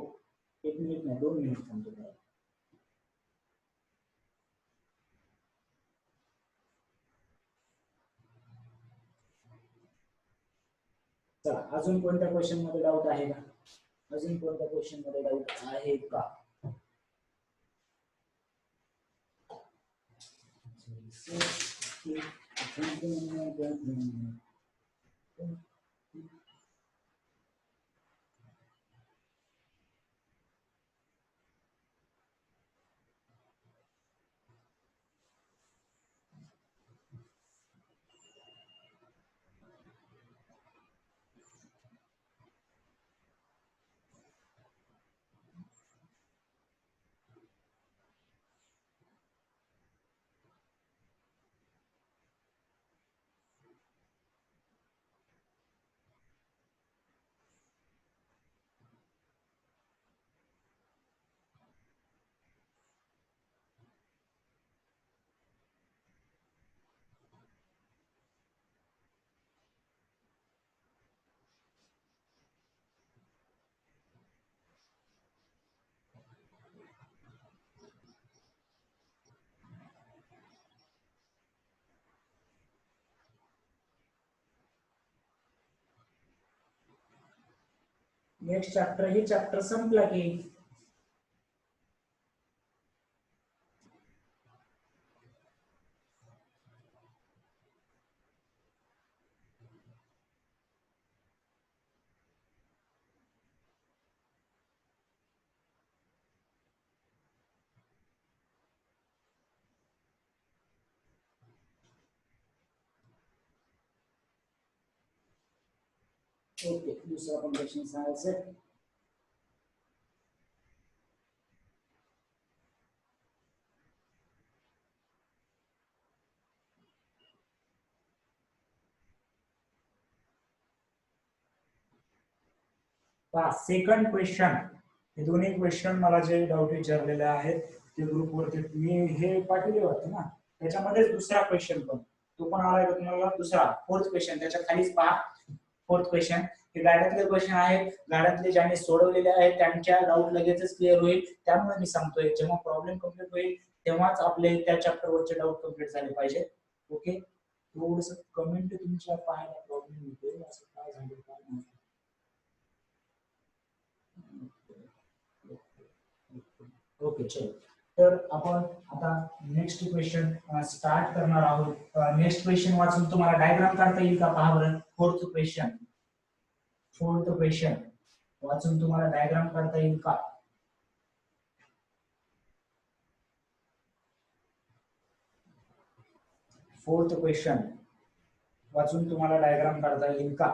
1 मिनिट नाही 2 मिनिट थांबतो. चला, अजून कोणत्या क्वेश्चन मध्ये डाऊट आहे का? अजून कोणत्या क्वेश्चन मध्ये डाऊट आहे का? नेक्स्ट चॅप्टर, हे चॅप्टर संपला की ओके. दुसरा पण क्वेश्चन सांगायचं. सेकंड क्वेश्चन, हे दोन्ही क्वेश्चन मला जे डाऊट विचारलेले आहेत ते ग्रुपवरती मी हे पाठवले होते ना, त्याच्यामध्येच दुसरा क्वेश्चन पण तो पण आलाय का तुम्हाला? दुसरा फोर्थ क्वेश्चन त्याच्या खालीच पहा. फोर्थ क्वेश्चन हे गाड्यातले क्वेश्चन आहेत. गाड्यातले ज्यांनी सोडवलेले आहेत त्यांच्या डाऊट लगेचच क्लिअर होईल. त्यामुळे मी सांगतोय जेव्हा प्रॉब्लेम कम्प्लीट होईल तेव्हाच आपले त्या चॅप्टरवरचे डाऊट कम्प्लीट झाले पाहिजे. ओके, थोडस कमेंट तुमच्या पाहायला प्रॉब्लेम येतोय, असं काय झालं काय नाही. ओके, चलो. तर आपण आता नेक्स्ट क्वेश्चन स्टार्ट करणार आहोत. नेक्स्ट क्वेश्चन वाचून तुम्हाला डायग्राम काढता येईल का पहा बरं. फोर्थ क्वेश्चन वाचून तुम्हाला डायग्राम काढता येईल का? फोर्थ क्वेश्चन वाचून तुम्हाला डायग्राम काढता येईल का?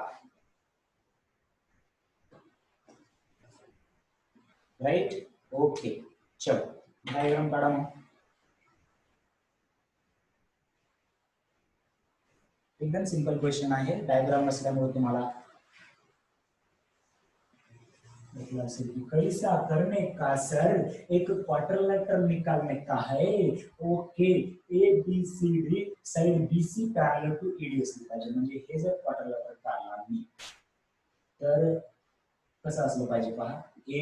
राइट, ओके, चलो डायग्राम काढा मग. एकदम सिंपल क्वेश्चन आहे. डायग्राम असल्यामुळे तुम्हाला कैसा करने का सर, एक क्वार्टर लेटर निकालने का है. Okay, A B C D side B C parallel to E D S लिहायचे. म्हणजे हे जर क्वार्टर लेटर काढला मी तर कसं असलं पाहिजे पहा. ए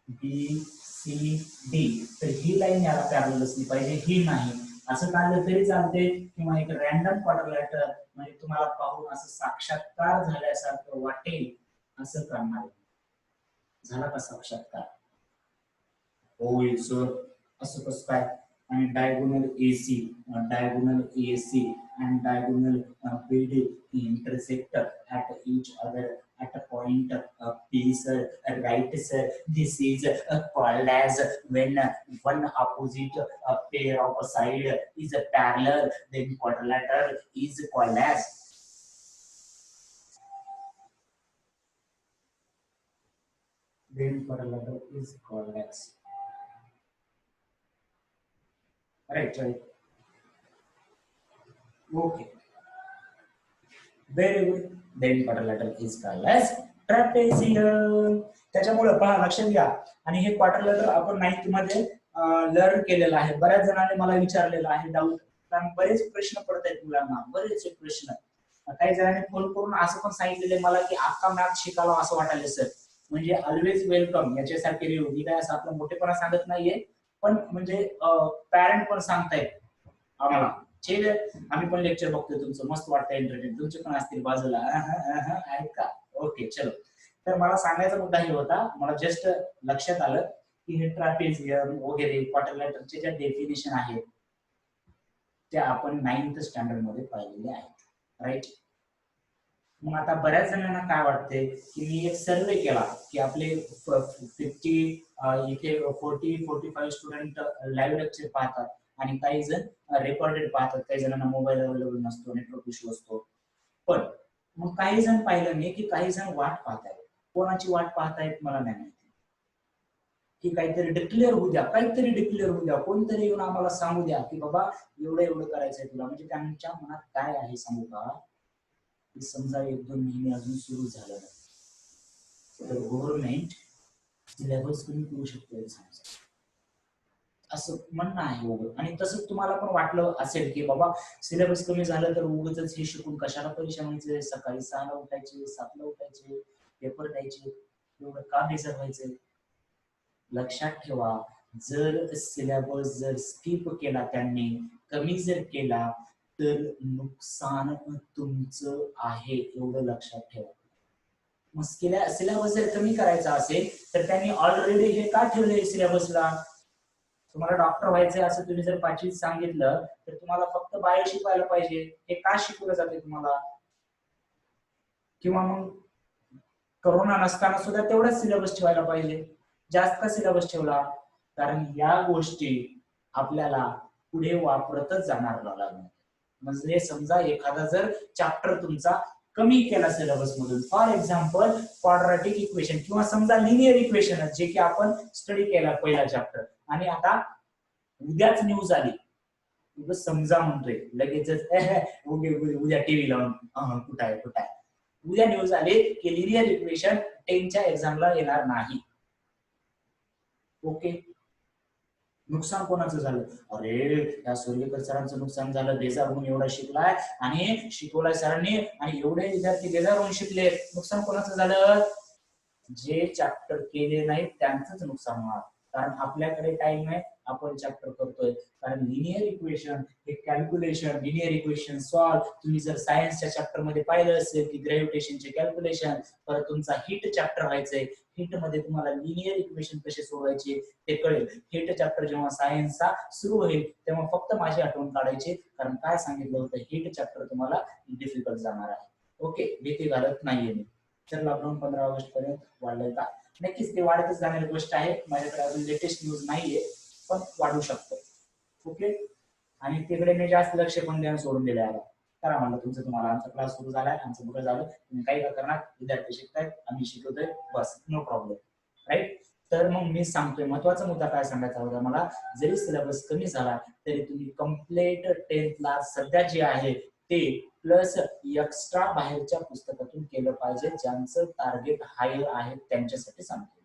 बी सी डी, तर ही लाईन याला पॅरलल असली पाहिजे, ही नाही. असं काढलं तरी चालते किंवा एक रॅन्डम क्वार्टर लेटर म्हणजे तुम्हाला पाहून असं साक्षात्कार झाल्यासारखं वाटेल असं करणार. झाला का साक्षात्कार? होय सर. असं कसं काय? आणि diagonal AC and diagonal BD intersect at each other at a point P sir, right sir. This is called as when one opposite pair of side is parallel, then quadrilateral is called as. Then quadrilateral is called as. Right. Okay. Very good. Then quadrilateral is called as trapezium. त्याच्यामुळे पहा, लक्षात घ्या. आणि हे quadrilateral आपण 9th मध्ये learn केलेलं आहे. बऱ्याच जणांनी मला विचारलेलं आहे डाऊट, कारण बरेच प्रश्न पडत आहेत मुलांना, बरेच प्रश्न. काही जणांनी फोन करून असं पण सांगितलेलं आहे मला की अख्खा मॅथ शिकावा असं वाटायला सर. म्हणजे ऑलवेज वेलकम याच्यासारखे रिव्ह्यू मी काय असं आपलं मोठेपणा सांगत नाहीये, पण म्हणजे पॅरेंट पण सांगतायत आम्हाला छे आम्ही पण लेक्चर बघतोय तुमचं मस्त वाटतं एंटरटेन, तुमचे पण असतील बाजूला आहेत का. ओके चलो. तर मला सांगायचा मुद्दा हे होता, मला जस्ट लक्षात आलं की हे ट्रॅपेझियम वगैरे क्वार्टर लेटरचे ज्या डेफिनेशन आहेत त्या आपण 9th स्टँडर्ड मध्ये पाहिलेले आहेत, राईट. मग आता बऱ्याच जणांना काय वाटते की मी एक सर्वे केला की आपले 50 इथे 40-45 स्टुडंट लाईव्ह लेक्चर पाहतात आणि काही जण रेकॉर्डेड पाहतात, काही जणांना मोबाईल अवेलेबल नसतो, नेटवर्क इश्यू असतो. पण मग काही जण पाहिलं मी की काही जण वाट पाहतायत. कोणाची वाट पाहतायत मला नाही माहिती, की काहीतरी डिक्लेअर होऊ द्या, काहीतरी डिक्लेअर होऊ द्या, कोणतरी येऊन आम्हाला सांगू द्या की बाबा एवढं एवढं करायचंय तुला. म्हणजे त्यांच्या मनात काय आहे सांगू का, की समजा 1-2 महिने अजून सुरू झालं तर गव्हर्नमेंट सिलेबस कमी करू शकते असं म्हणणं आहे. आणि तसंच तुम्हाला पण वाटलं असेल की बाबा सिलेबस कमी झालं तर उगाच हे शिकून कशाला परीक्षा व्हायचे, सकाळी 6ला उठायचे, 7ला उठायचे, पेपर द्यायचे, एवढं का बेजार व्हायचंय. लक्षात ठेवा, जर सिलेबस जर स्किप केला त्यांनी, कमी जर केला तर नुकसान तुमचं आहे, एवढं लक्षात ठेवा. मग सिलेबस जर कमी करायचा असेल तर त्यांनी ऑलरेडी हे का ठेवलंय सिलेबसला. तुम्हाला डॉक्टर व्हायचंय असं तुम्ही जर 5वीत सांगितलं तर तुम्हाला फक्त बायो शिकवायला पाहिजे, हे का शिकवलं जाते तुम्हाला. किंवा मग कोरोना नसताना सुद्धा तेवढाच सिलेबस ठेवायला पाहिजे. जास्त का सिलेबस ठेवला, कारण या गोष्टी आपल्याला पुढे वापरतच जाणार लागणार. म्हणजे समजा एखादा जर चॅप्टर तुमचा कमी केला सिलेबस मधून, फॉर एक्झाम्पल क्वाड्रॅटिक इक्वेशन किंवा समजा लिनियर इक्वेशन जे की आपण स्टडी केला पहिला चॅप्टर, आणि आता उद्याच न्यूज आली, समजा म्हणतोय लगेचच उद्या टीव्ही लावून कुठं आहे कुठं आहे, उद्या न्यूज आली की लिनियर इक्वेशन 10च्या एक्झामला येणार नाही. ओके, नुकसान कोणाचं झालं, अरे या सूर्यकर सरांचं नुकसान झालं, बेजार होऊन एवढा शिकलाय आणि शिकवलाय सरांनी आणि एवढे विद्यार्थी बेजार होऊन शिकले, नुकसान कोणाचं झालं, जे चॅप्टर केले नाही त्यांचंच नुकसान होणार. कारण आपल्याकडे टाइम आहे, आपण चॅप्टर करतोय. कारण लिनियर इक्वेशन हे कॅल्क्युलेशन, लिनियर इक्वेशन सॉल्व तुम्ही जर सायन्सच्या चॅप्टर मध्ये पाहिलं असेल की ग्रॅव्हिटेशनचे कॅल्क्युलेशन, परत तुमचा हिट चॅप्टर व्हायचंय, हिट मध्ये तुम्हाला लिनियर इक्वेशन कसे सोडवायचे ते कळेल. हिट चॅप्टर जेव्हा सायन्सचा सुरू होईल तेव्हा फक्त माझी आठवण काढायची, कारण काय सांगितलं होतं हिट चॅप्टर तुम्हाला डिफिकल्ट जाणार आहे. ओके, भीती घालत नाहीये मी. तर लॉकडाऊन 15 ऑगस्ट पर्यंत वाढलंय का, नक्कीच ते वाढतच जाणारी गोष्ट आहे. माझ्याकडे अजून लेटेस्ट न्यूज नाहीये, पण वाढू शकतो. ओके, आणि तिकडे मी जास्त लक्ष पण देणं सोडून दिलं आहे. करा म्हणलं तुमचं तुम्हाला, आमचा क्लास सुरू झालाय, आमचं बघा झालं, तुम्ही काही का करणार, विद्यार्थी शिकतायत, आम्ही शिकवतोय, बस नो प्रॉब्लेम, राईट. तर मग मी सांगतोय महत्वाचा मुद्दा काय सांगायचा होता मला, जरी सिलेबस कमी झाला तरी तुम्ही कम्प्लीट 10th ला सध्या जे आहे ते प्लस एक्स्ट्रा बाहेरच्या पुस्तकातून केलं पाहिजे. ज्यांचं टार्गेट हाय आहे त्यांच्यासाठी सांगतो.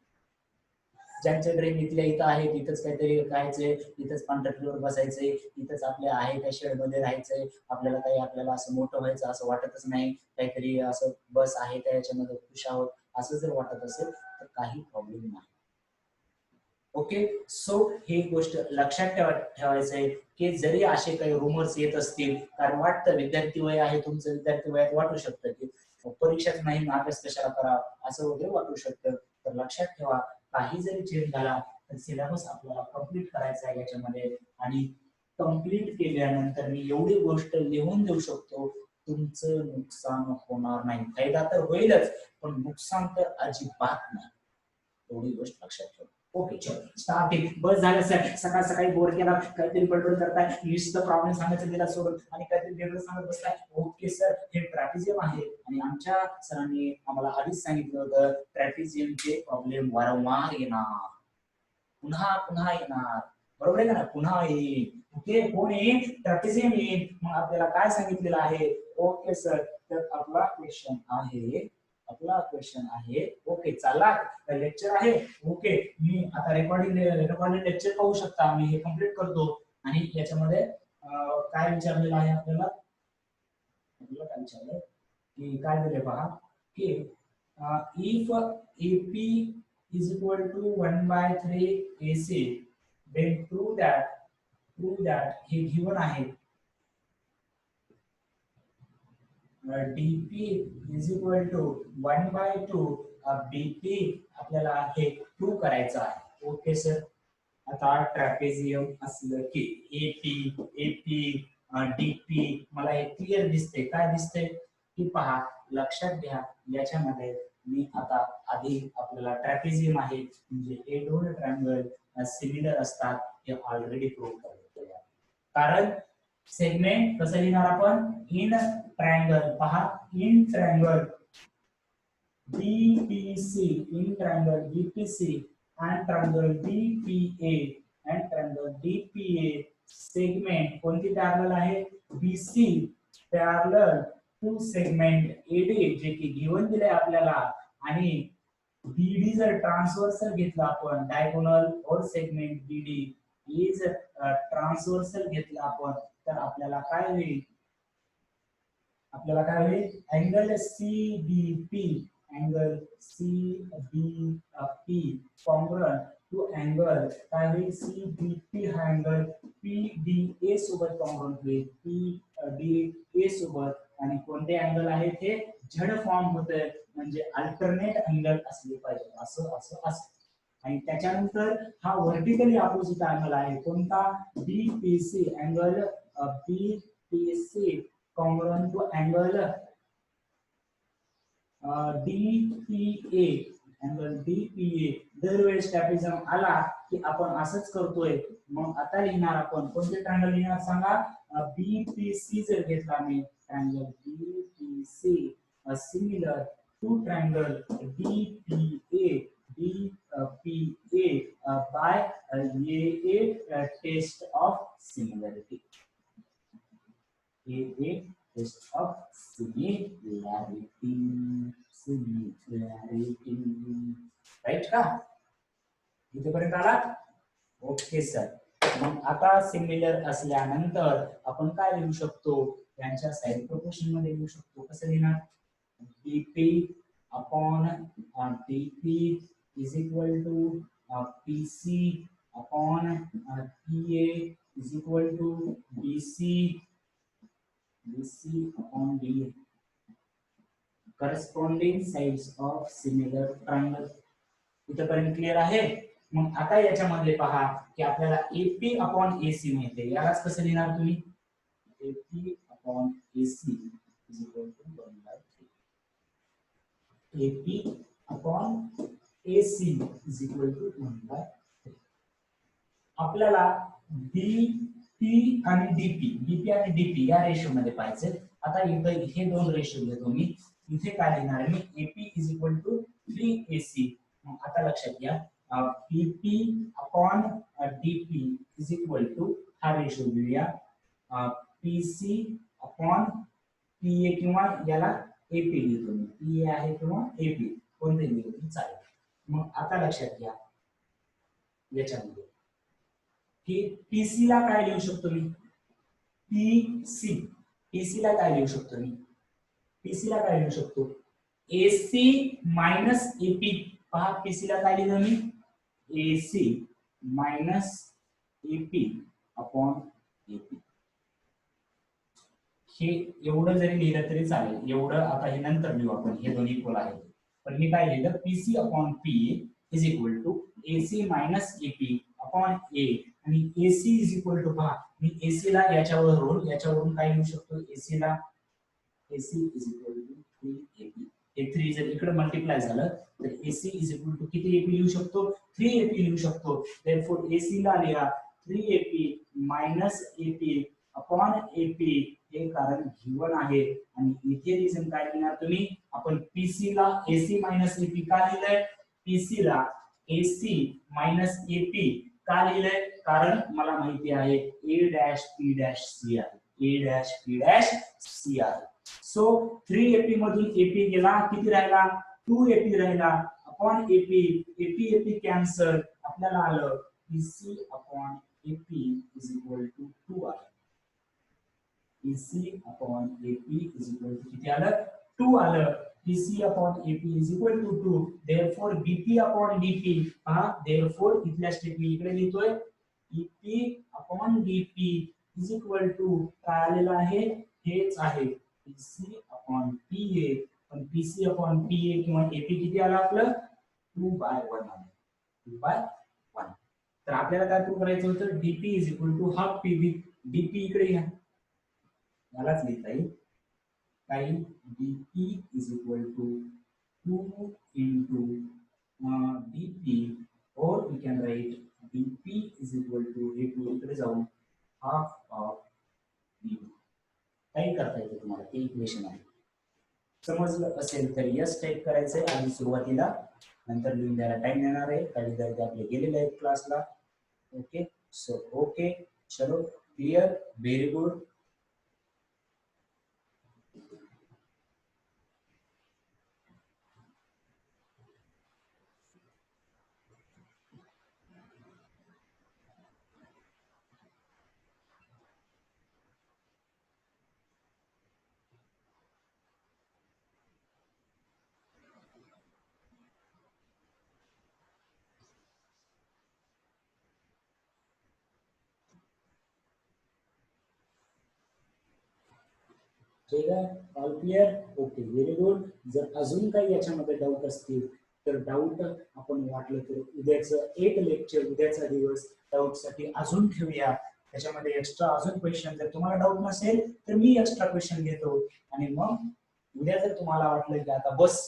ज्यांचे ड्रीम इथल्या इथं आहे, तिथंच काहीतरी करायचंय, इथंच कॉन्ट्रॅक्टवर बसायचंय, इथंच आपल्या आहे त्या शेड मध्ये राहायचंय, आपल्याला असं मोठं व्हायचं असं वाटतच नाही, काहीतरी असं बस आहे त्या याच्यामध्ये खुश आहोत असं जर वाटत असेल तर काही प्रॉब्लेम नाही. ओके, सो ही गोष्ट लक्षात ठेवायचं आहे की जरी असे काही रुमर्स येत असतील, कारण वाटतं विद्यार्थी वय आहे तुमचं, विद्यार्थी वयात वाटू शकतं की परीक्षाच नाही अभ्यास कशाला करा असं वगैरे वाटू शकतं. तर लक्षात ठेवा, काही जरी चेंज झाला तर सिलेबस आपल्याला कम्प्लीट करायचा आहे याच्यामध्ये, आणि कम्प्लीट केल्यानंतर मी एवढी गोष्ट लिहून देऊ शकतो, तुमचं नुकसान होणार नाही. फायदा तर होईलच पण नुकसान तर अजिबात नाही, एवढी गोष्ट लक्षात ठेवा. ओके चलो स्टार्टिंग बस झालं सर, सकाळ सकाळी बोर केला, काहीतरी बडबड करताय, नुसतं प्रॉब्लेम सांगायचं दिला सोडून आणि काहीतरी वेगळं सांगत बसलाय. ओके सर, हे ट्रॅपिझियम आहे आणि आमच्या सरांनी आम्हाला आधीच सांगितलं होतं ट्रॅपिझियमचे प्रॉब्लेम वारंवार येणार, पुन्हा पुन्हा येणार, बरोबर आहे का ना, पुन्हा येईल. ओके, कोण येईल, ट्रॅपिझियम येईल. मग आपल्याला काय सांगितलेलं आहे, ओके सर, तर आपला क्वेश्चन आहे, ओके चला लेक्चर आहे, ओके मी आता रेकॉर्डिंग लेक्चर पाहू शकता, मी हे कम्प्लीट करतो. आणि याच्यामध्ये काय विचारलेलं आहे आपल्याला काय विचारलंय, की काय दिले पहा की if AP is equal to 1/3 AC, then prove that हे given आहे DP is equal to 1/2 BP आपल्याला हे प्रूव्ह करायचं आहे. Okay sir. आता ट्रॅपेझियम असलं की AP DP मला हे क्लिअर दिसते. काय दिसते की पहा लक्षात घ्या याच्यामध्ये मी आता आधी आपल्याला ट्रॅपेझियम आहे म्हणजे हे दोन ट्रायंगल सिमिलर असतात हे ऑलरेडी प्रूव्ह केले. कारण सेगमेंट कसं लिहिणार आपण इन ट्रायंगल. पहा in triangle DPC in triangle DPC and triangle DPA and triangle DPA segment कोणती पॅरलल आहे BC parallel to segment AD जे की गिवन दिले आपल्याला आणि BD जर ट्रान्सव्हर्सल घेतला आपण डायगोनल और सेगमेंट BD इज ट्रान्सव्हर्सल घेतला आपण तर आपल्याला काय होईल angle CBP angle CBP congruent to angle काय होईल CBP हा अँगल PDA सोबत congruent होईल PDA सोबत आणि कोणते अँगल आहे ते झड फॉर्म होते म्हणजे अल्टरनेट अँगल असले पाहिजे असं असं असं. आणि त्याच्यानंतर हा व्हर्टिकली अपोजिट अँगल आहे कोणता BPC angle BPC congruent to angle DPA angle DPA. दरवेळेस ट्रॅपेझियम आला की आपण असंच करतोय. मग आता लिहिणार आपण कोणते ट्रायंगल लिहिणार सांगा BPC जर घेतला मी triangle BPC similar to triangle DPA by a test of similarity. A test of similarity. Right का इथेपर्यंत आला. Okay sir. मग आता सिमिलर असल्यानंतर आपण काय लिहू शकतो यांच्या साइड प्रोपोर्शन मध्ये लिहू शकतो. कसं लिहिणार BP upon DP is equal to PC upon PA is equal to BC upon DA. Corresponding sides of similar triangle. इथपर्यंत क्लिअर आहे. मग आता याच्यामध्ये पहा की आपल्याला AP अपॉन AC माहिती आहे. यालाच कसं लिहिणार तुम्ही AP upon AC is equal to 1/3. AP upon AC is equal to 1/3. आपल्याला BP आणि DP आणि DP या रेशो मध्ये पाहिजे. आता इथे हे दोन रेशो घेतो मी. इथे काय लिहिणार मी AP is equal to 3AC. मग आता लक्षात घ्या BP upon DP is equal to हा रेशो घेऊया PC अपॉन PA किंवा याला AP लिहितो मी. PA आहे किंवा AP कोणते लिहितो चालेल. मग आता लक्षात घ्या याच्यामध्ये की PC ला काय लिहू शकतो मी PC ला काय लिहू शकतो मी PC ला काय लिहू शकतो AC मायनस AP. पहा PC ला काय लिहिलं मी AC minus AP upon AP. हे एवढं जरी लिहिलं तरी चालेल. एवढं आता हे नंतर लिहू आपण हे दोन्ही इक्वल आहेत. पण मी काय लिहिलं PC upon PA is equal to AC minus AP upon A आणि AC इज इक्वल टू पहा मी AC ला याच्यावरून काय लिहू शकतो AC ला AC is equal to 3AP. हे 3 जर इकडे मल्टिप्लाय झालं तर AC इज इक्वल टू किती AP लिहू शकतो 3AP लिहू शकतो. देयरफॉर AC ला लिहा 3AP minus AP upon AP हे कारण गिवन आहे. आणि इथे रिझन काय लिहिणार तुम्ही आपण PC ला AC मायनस AP का लिहिलंय PC ला AC मायनस AP का लिहिलंय कारण मला माहिती आहे A dash P dash C आहे. A dash P dash C आहे. सो 3AP मधून AP गेला किती राहिला 2AP राहिला अपॉन AP कॅन्सल आपल्याला आलं PC upon AP is equal to 2 आहे. PC upon AP is equal to किती आलं 2 आलं, PC upon AP is equal to 2, therefore BP upon DP therefore इथल्या स्टेप मी इकडे लिहितोय, EP upon DP is equal to काय आलेलं आहे, हेच आहे PC upon PA, पण PC upon PA किंवा AP किती आलं आपलं 2/1 आलं, 2/1. तर आपल्याला काय प्रूव्ह करायचं होतं, DP is equal to half PV, DP इकडे घ्या, मलाच लिहिता येईल काय, dp is equal to 2 into dp, or we can write dp is equal to हे 2 इकडे जाऊन half of dp. काही करता येते तुम्हाला, ते इक्वेशन आहे. समजलं असेल तर यस टाईप करायचंय आधी सुरुवातीला, नंतर लिहून द्यायला टाइम देणार आहे, काही विद्यार्थी आपले गेलेले आहेत क्लासला. ओके, सो ओके, चलो क्लियर, व्हेरी गुड. ठीक आहे, all clear, okay, very good. जर अजून काही याच्यामध्ये डाऊट असतील तर डाऊट आपण वाटलं तर उद्याचं एक लेक्चर, उद्याचा दिवस डाऊट साठी अजून ठेवूया. त्याच्यामध्ये एक्स्ट्रा अजून क्वेश्चन, जर तुम्हाला डाऊट नसेल तर मी एक्स्ट्रा क्वेश्चन घेतो, आणि मग उद्या जर तुम्हाला वाटलं की आता बस,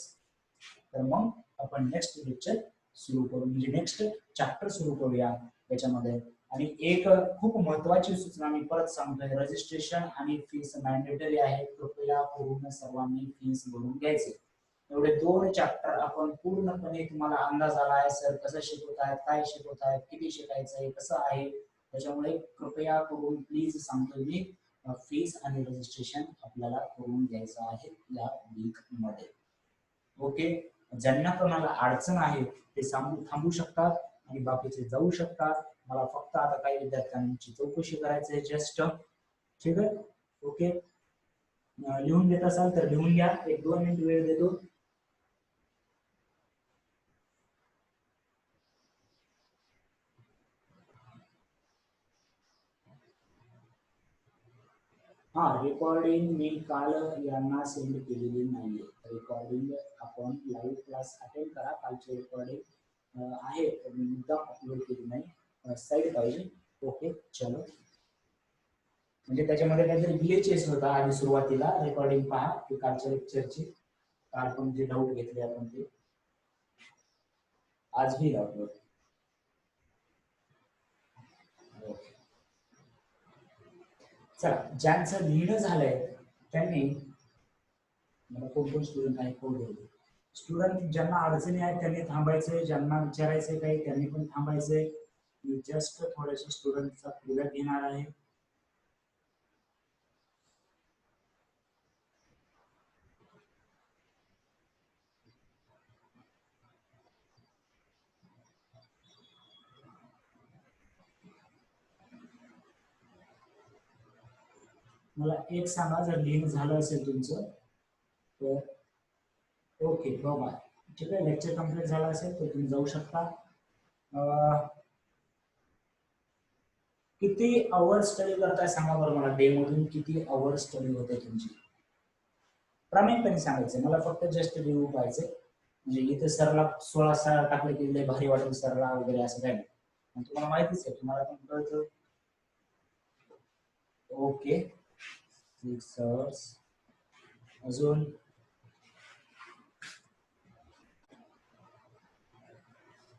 तर मग आपण नेक्स्ट लेक्चर सुरू करू, म्हणजे नेक्स्ट चॅप्टर सुरू करूया त्याच्यामध्ये. आणि एक खूप महत्वाची सूचना मी परत सांगतोय, रजिस्ट्रेशन आणि फीस मॅन्डेटरी आहे, कृपया पूर्ण सर्वांनी फीस भरून घ्यायचे. एवढे 2 चॅप्टर आपण पूर्णपणे, तुम्हाला अंदाज आला आहे सर कसं शिकवत आहेत, काय शिकवत आहेत, किती शिकायचं आहे, कसं आहे, त्याच्यामुळे कृपया करून प्लीज सांगतोय मी, फीस आणि रजिस्ट्रेशन आपल्याला करून घ्यायचं आहे या वीक मध्ये. ओके, ज्यांना कोणाला अडचण आहे ते थांबू शकतात आणि बाकीचे जाऊ शकतात. मला फक्त आता काही विद्यार्थ्यांची चौकशी करायची आहे जस्ट. ठीक आहे, ओके, लिहून देत असाल तर लिहून घ्या, 1-2 मिनिट वेळ देतो. हा, रेकॉर्डिंग मी काल यांना सेंड केलेली नाहीये. रेकॉर्डिंग आपण लाईव्ह क्लास अटेंड करा, कालची रेकॉर्डिंग आहे मी मुद्दा अपलोड केली नाही, साईड पाहिजे. ओके, चलो, म्हणजे त्याच्यामध्ये काहीतरी ग्लिचेस होता आधी सुरुवातीला, रेकॉर्डिंग पहा की कालच्या लेक्चरची, काल पण जे डाऊट घेतले आपण ते आज ही अपलोड. चला, ज्यांचं लिहिणं झालंय त्यांनी, मला कोण कोण स्टुडंट आहे कोण घेऊ, स्टुडंट ज्यांना अडचणी आहेत त्यांनी थांबायचे, ज्यांना विचारायचे काही त्यांनी पण थांबायचे. मी जस्ट थोड्याशा स्टुडंटचा फीडबॅक घेणार आहे. मला एक सांगा, जर लिहिणं झालं असेल तुमचं तर ओके, बाय. ठीक आहे, लेक्चर कम्प्लीट झाला असेल तर तुम्ही जाऊ शकता. किती आवर स्टडी करताय सांगा बरं मला, डे मधून किती आवर स्टडी होते तुमची, प्रामाणिकपणे सांगायचं, मला फक्त जस्ट रिव्ह्यू पाहिजे. म्हणजे इथे सरला 16 टाकले की लय भारी वाटेल सरला वगैरे असं काही नाही, तुम्हाला माहितीच आहे, तुम्हाला पण कळतं. ओके, 6 आवर्स, अजून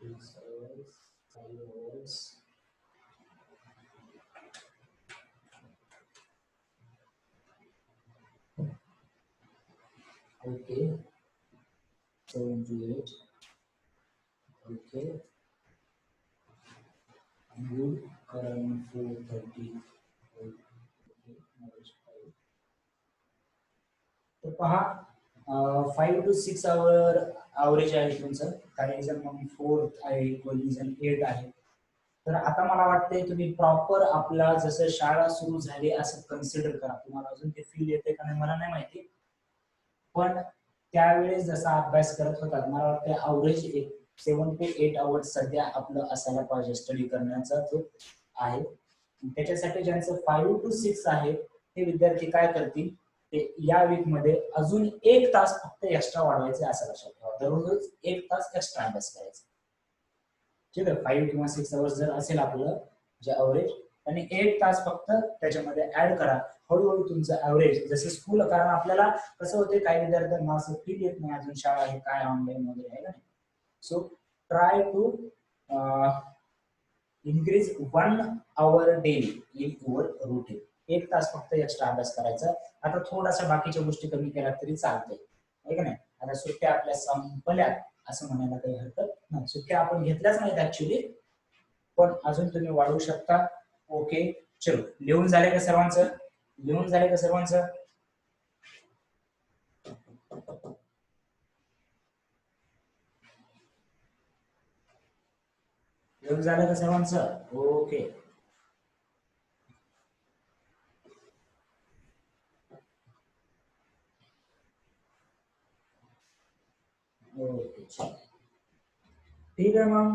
6 hours, 5 hours, okay, 7 to 8, okay, good, current 4:30, तर पहा 5 to 6 आवर ॲव्हरेज आहे तुमचं, काही जण मग 4 आहे, कोणी जण 8 आहे. तर आता मला वाटतंय तुम्ही प्रॉपर आपला जसं शाळा सुरू झाली असं कन्सिडर करा. तुम्हाला अजून ते फील येते का नाही मला नाही माहिती, पण त्यावेळेस जसा अभ्यास करत होता मला वाटतं अवरेज 7 ते 8 आवर्स सध्या आपलं असायला पाहिजे स्टडी करण्याचा जो आहे. त्याच्यासाठी ज्यांचं 5 to 6 आहे ते विद्यार्थी काय करतील, ते या वीक मध्ये अजून 1 तास फक्त एक्स्ट्रा वाढवायचे असं लक्षात ठेवा. दररोज 1 तास एक्स्ट्रा अभ्यास करायचा. ठीक आहे, 5 किंवा 6 आवर्स जर असेल आपलं जे अवरेज, आणि 1 तास फक्त त्याच्यामध्ये ऍड करा. हळूहळू तुमचं ॲव्हरेज जसं स्कूल, कारण आपल्याला कसं होते काही विद्यार्थ्यांना असं फील येत नाही अजून शाळा आहे काय ऑनलाईन वगैरे आहे ना. So try to increase 1 hour daily in your routine. 1 तास फक्त एक्स्ट्रा अभ्यास करायचा. आता थोडासा बाकीच्या गोष्टी कमी केल्या तरी चालतंय, आहे का नाही. आता सुट्ट्या आपल्या संपल्या असं म्हणायला काही हरकत नाही. सुट्ट्या आपण घेतल्याच नाहीत ऍक्च्युली, पण अजून तुम्ही वाढवू शकता. ओके, चलो लिहून झाले का सर्वांचं? लिहून झाले का सर्वांचं? लिहून झालं का सर्वांचं? ओके ओके, ठीक है ma'am,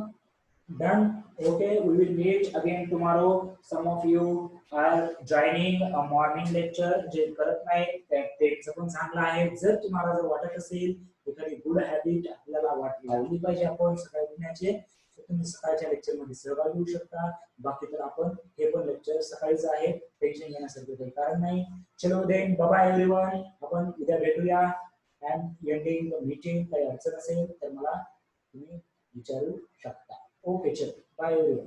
done. Okay, we will meet again tomorrow. Some of you are joining a morning lecture. जे करत नाही त्यांचं पण चांगलं आहे. जर तुम्हाला जर वाटत असेल एखादी गुड हॅबिट आपल्याला लावली पाहिजे आपण सकाळी उठण्याचे, तर तुम्ही सकाळच्या लेक्चर मध्ये सहभागी होऊ शकता. बाकी तर आपण हे पण लेक्चर सकाळीच आहे, टेन्शन घेण्यासारखं काही कारण नाही. चलो देन, बाय बाय एव्हरीवन. आपण उद्या भेटूया. अँड एंडिंग मीटिंग काही अडचण असेल तर मला तुम्ही विचारू शकता. ओके, चल bye everyone.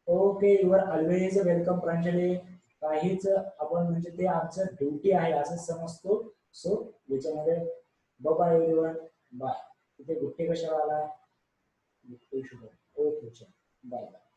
Okay, your always welcome Pranjali. काहीच आपण म्हणजे ते आमचं ड्युटी आहे असं समजतो. सो याच्यामध्ये बाय एव्हरीवन. बाय. तिथे गुट्टे कशाला आला? गुट्टे शुभ. ओके, चल बाय बाय.